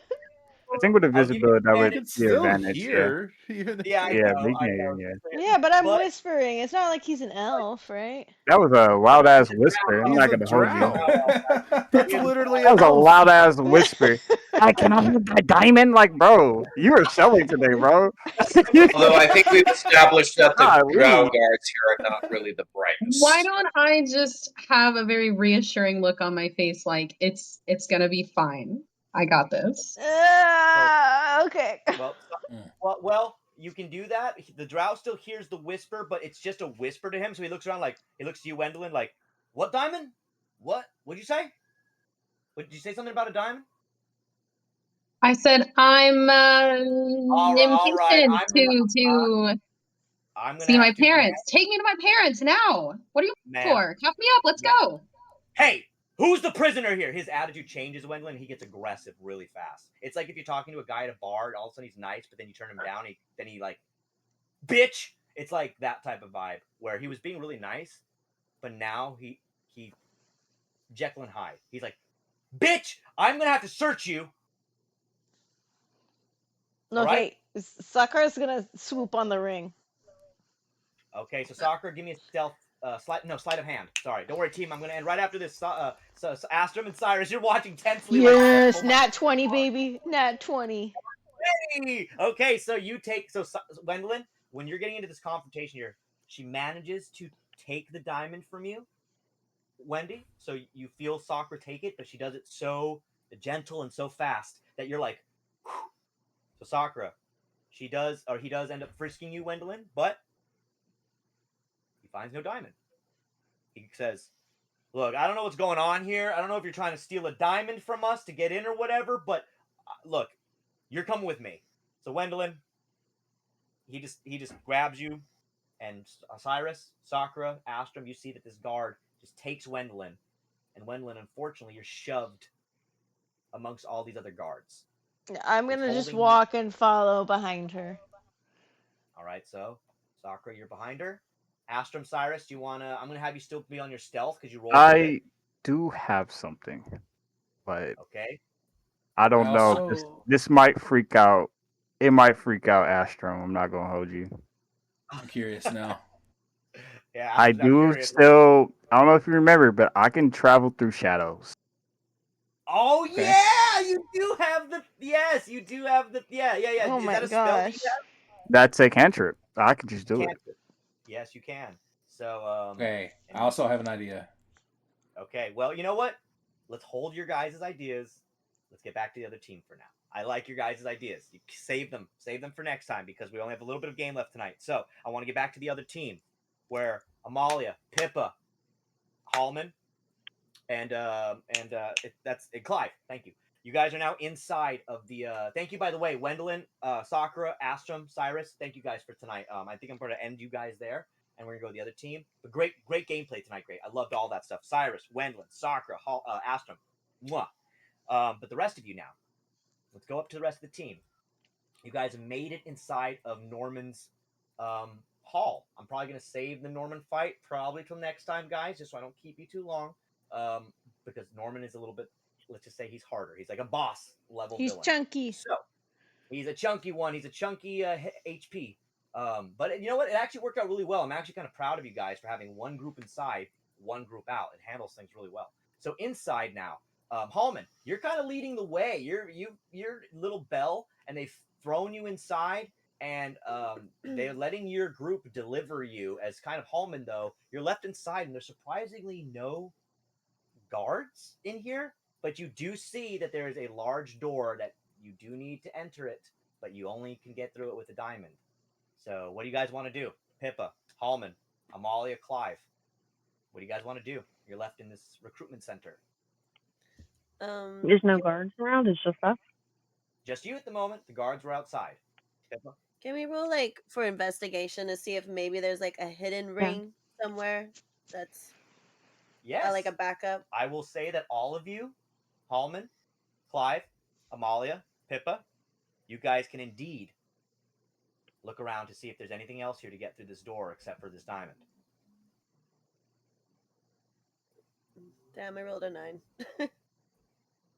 I think with I'll give you invisibility that would advantage. be advantage. hear, even Yeah, I Yeah, know. they can hear you. Yeah, but I'm whispering. It's not like he's an elf, right? That was a loud ass whisper. I'm He's not a gonna hold you. drow. That's literally That an was a elf. loud ass whisper. I cannot have that diamond, like, bro. You are showing today, bro. Although I think we've established that the Golly. drow guards here are not really the brightest. Why don't I just have a very reassuring look on my face, like it's gonna be fine. I got this. Okay. Well, you can do that. The drow still hears the whisper, but it's just a whisper to him. So he looks around, like, he looks to you, Wendeline, like, what diamond? What? What'd you say? Did you say something about a diamond? I said I'm All right. impatient to I'm gonna see my have to parents. Take me to my parents now. What are you Ma'am. for? Cuff me up. Let's go. Hey, who's the prisoner here? His attitude changes, Wendeline. He gets aggressive really fast. It's like if you're talking to a guy at a bar, and all of a sudden he's nice, but then you turn him down, then he like, bitch. It's like that type of vibe where he was being really nice, but now he Jekyll and Hyde. He's like, bitch, I'm gonna have to search you. Okay, Sakura's gonna swoop on the ring. Okay, so Sakura, give me a stealth. Sleight of hand. Sorry, don't worry, team. I'm gonna end right after this. So Astrum and Sirus, you're watching tensely. Yes, like, nat 20, baby. Nat 20. Hey! Okay, so you take Wendeline, when you're getting into this confrontation here, she manages to take the diamond from you, Wendy. So you feel Sakura take it, but she does it so gentle and so fast that you're like, whew. So Sakura, he does end up frisking you, Wendeline, but he finds no diamond. He says, look, I don't know what's going on here. I don't know if you're trying to steal a diamond from us to get in or whatever, but look, you're coming with me. So Wendeline, he just grabs you, and Sirus, Sakura, Astrum, you see that this guard just takes Wendeline, and Wendeline, unfortunately, you're shoved amongst all these other guards. I'm gonna just walk and follow behind her. All right, so Sakura, you're behind her. Astrum, Sirus, do you wanna? I'm gonna have you still be on your stealth because you rolled. I do have something, but okay. I don't know. This might freak out. It might freak out Astrum. I'm not gonna hold you. I'm curious now. Yeah, I do still. I don't know if you remember, but I can travel through shadows. Oh yeah, you do have the you do have the yeah. Oh Is my that a spell that gosh. you have? That's a cantrip. I can just do it. Yes, you can. So Okay, I also have an idea. Okay, well, you know what? Let's hold your guys' ideas let's get back to the other team for now. I like your guys' ideas. You save them for next time because we only have a little bit of game left tonight. So I want to get back to the other team, where Amalia, Pippa, Halmon, and Clive. Thank you. You guys are now inside of the. Thank you, by the way, Wendeline, Sakura, Astrum, Sirus. Thank you guys for tonight. I think I'm going to end you guys there, and we're gonna go to the other team. But great gameplay tonight. Great. I loved all that stuff. Sirus, Wendeline, Sakura, Astrum. Mwah. But the rest of you now, let's go up to the rest of the team. You guys have made it inside of Norman's hall. I'm probably going to save the Norman fight probably till next time, guys, just so I don't keep you too long. Because Norman is a little bit, let's just say he's harder. He's like a boss level He's villain. chunky. So he's a chunky one. He's a chunky HP. But you know what? It actually worked out really well. I'm actually kind of proud of you guys for having one group inside, one group out. It handles things really well. So inside now, Halmon, you're kind of leading the way. You're little Belle, and they've thrown you inside, and they're letting your group deliver you as kind of Halmon. Though you're left inside, and there's surprisingly no guards in here, but you do see that there is a large door that you do need to enter it, but you only can get through it with a diamond. So what do you guys want to do? Pippa, Halmon, Amalia, Clive. What do you guys want to do? You're left in this recruitment center. There's no guards around. It's just us. Just you at the moment. The guards were outside. Pippa? Can we roll like for investigation to see if maybe there's like a hidden ring somewhere that's Yes. like a backup? I will say that all of you, Halmon, Clive, Amalia, Pippa, you guys can indeed look around to see if there's anything else here to get through this door except for this diamond. Damn, I rolled a 9.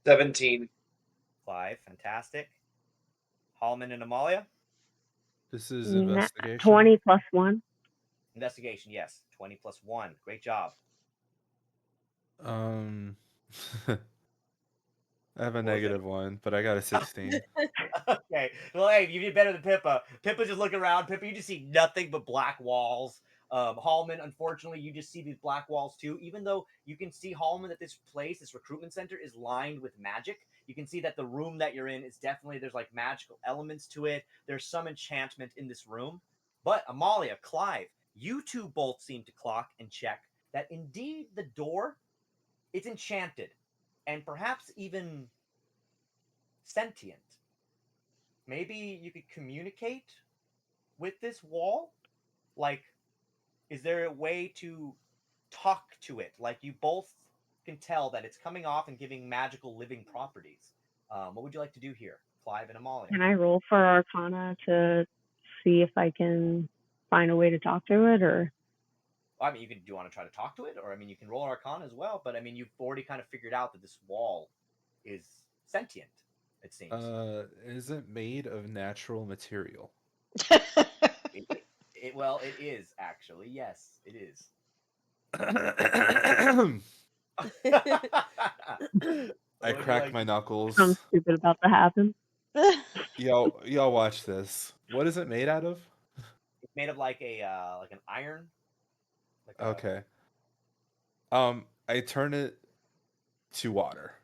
17. Clive, fantastic. Halmon and Amalia? This is investigation. 20 plus 1. Investigation, yes. 20 plus 1. Great job. I have a negative 1, but I got a 16. Okay. Well, hey, you did better than Pippa. Pippa just look around. Pippa, you just see nothing but black walls. Halmon, unfortunately, you just see these black walls too. Even though you can see, Halmon, that this place, this recruitment center, is lined with magic. You can see that the room that you're in is definitely, there's like magical elements to it. There's some enchantment in this room. But Amalia, Clive, you two both seem to clock and check that indeed the door, it's enchanted. And perhaps even sentient. Maybe you could communicate with this wall? Like, is there a way to talk to it? Like, you both can tell that it's coming off and giving magical living properties. What would you like to do here, Clive and Amalia? Can I roll for Arcana to see if I can find a way to talk to it, or? I mean, do you want to try to talk to it? Or, I mean, you can roll Arcana as well, but I mean, you've already kind of figured out that this wall is sentient, it seems. Is it made of natural material? Well, it is, actually. Yes, it is. I crack my knuckles. Something stupid about to happen. Y'all watch this. What is it made out of? It's made of like an iron. Okay. I turn it to water.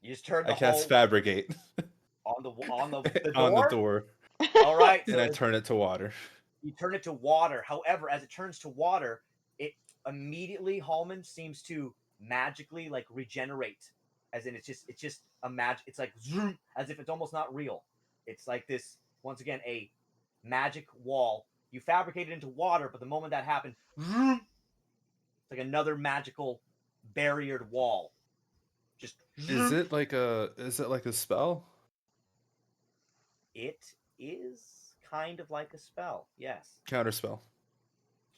You just turn the I cast Fabricate on the door? on the door. All right. And I turn it to water. You turn it to water. However, as it turns to water, it immediately, Halmon, seems to magically like regenerate. As in, it's just a magic. It's like zoom, as if it's almost not real. It's like this, once again, a magic wall. You fabricate it into water, but the moment that happened, zoom, it's like another magical barriered wall. Just Is it like a spell? It is kind of like a spell, yes. Counterspell.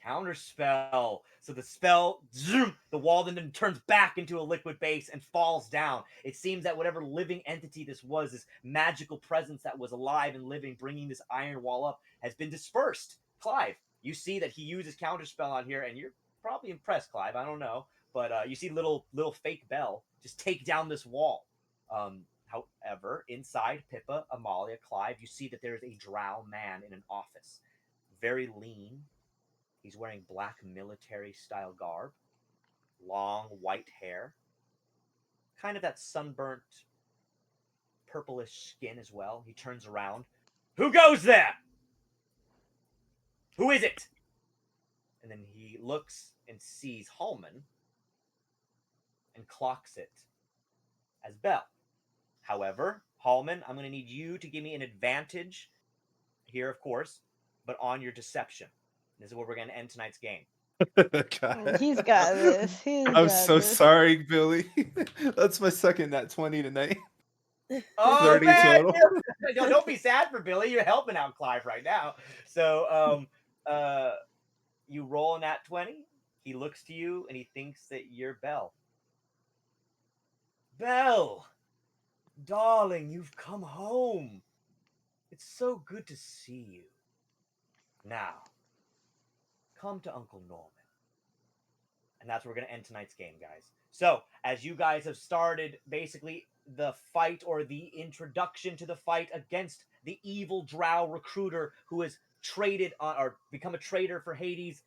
Counterspell. So the spell, zoom, the wall then turns back into a liquid base and falls down. It seems that whatever living entity this was, this magical presence that was alive and living, bringing this iron wall up, has been dispersed. Clive, you see that he uses counterspell on here, and you're probably impressed, Clive. I don't know, but you see little fake Belle just take down this wall. However, inside Pippa, Amalia, Clive, you see that there is a drow man in an office. Very lean. He's wearing black military-style garb. Long white hair. Kind of that sunburnt purplish skin as well. He turns around. Who goes there? Who is it? And then he looks and sees Halmon and clocks it as Belle. However, Halmon, I'm going to need you to give me an advantage here, of course, but on your deception. This is where we're going to end tonight's game. God. He's got this. He's I'm got so this. sorry, Billy. That's my second nat 20 tonight. Oh, 30 man! total. Don't be sad for Billy. You're helping out Clive right now. So, you roll a nat 20. He looks to you and he thinks that you're Belle. Belle! Darling, you've come home. It's so good to see you. Now, come to Uncle Norman. And that's where we're going to end tonight's game, guys. So, as you guys have started basically the fight or the introduction to the fight against the evil drow recruiter who has traded on or become a traitor for Hades,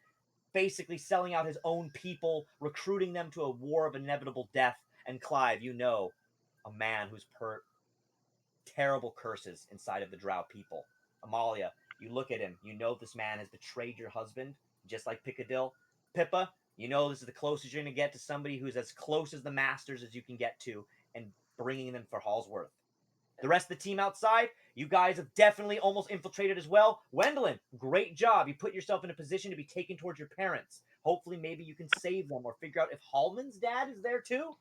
basically selling out his own people, recruiting them to a war of inevitable death. And Clive, you know, a man who's terrible curses inside of the drow people. Amalia, you look at him, you know this man has betrayed your husband, just like Piccadilly. Pippa, you know this is the closest you're going to get to somebody who's as close as the Masters as you can get to, and bringing them for Halsworth. The rest of the team outside, you guys have definitely almost infiltrated as well. Wendeline, great job. You put yourself in a position to be taken towards your parents. Hopefully, maybe you can save them or figure out if Halmon's dad is there too.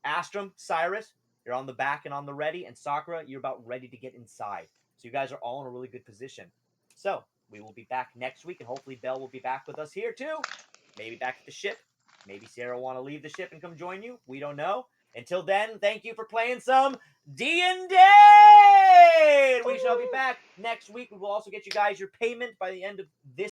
Astrum, Sirus, you're on the back and on the ready. And Sakura, you're about ready to get inside. So you guys are all in a really good position. So we will be back next week, and hopefully Belle will be back with us here too. Maybe back at the ship. Maybe Sarah will want to leave the ship and come join you. We don't know. Until then, thank you for playing some D&D! We shall be back next week. We will also get you guys your payment by the end of this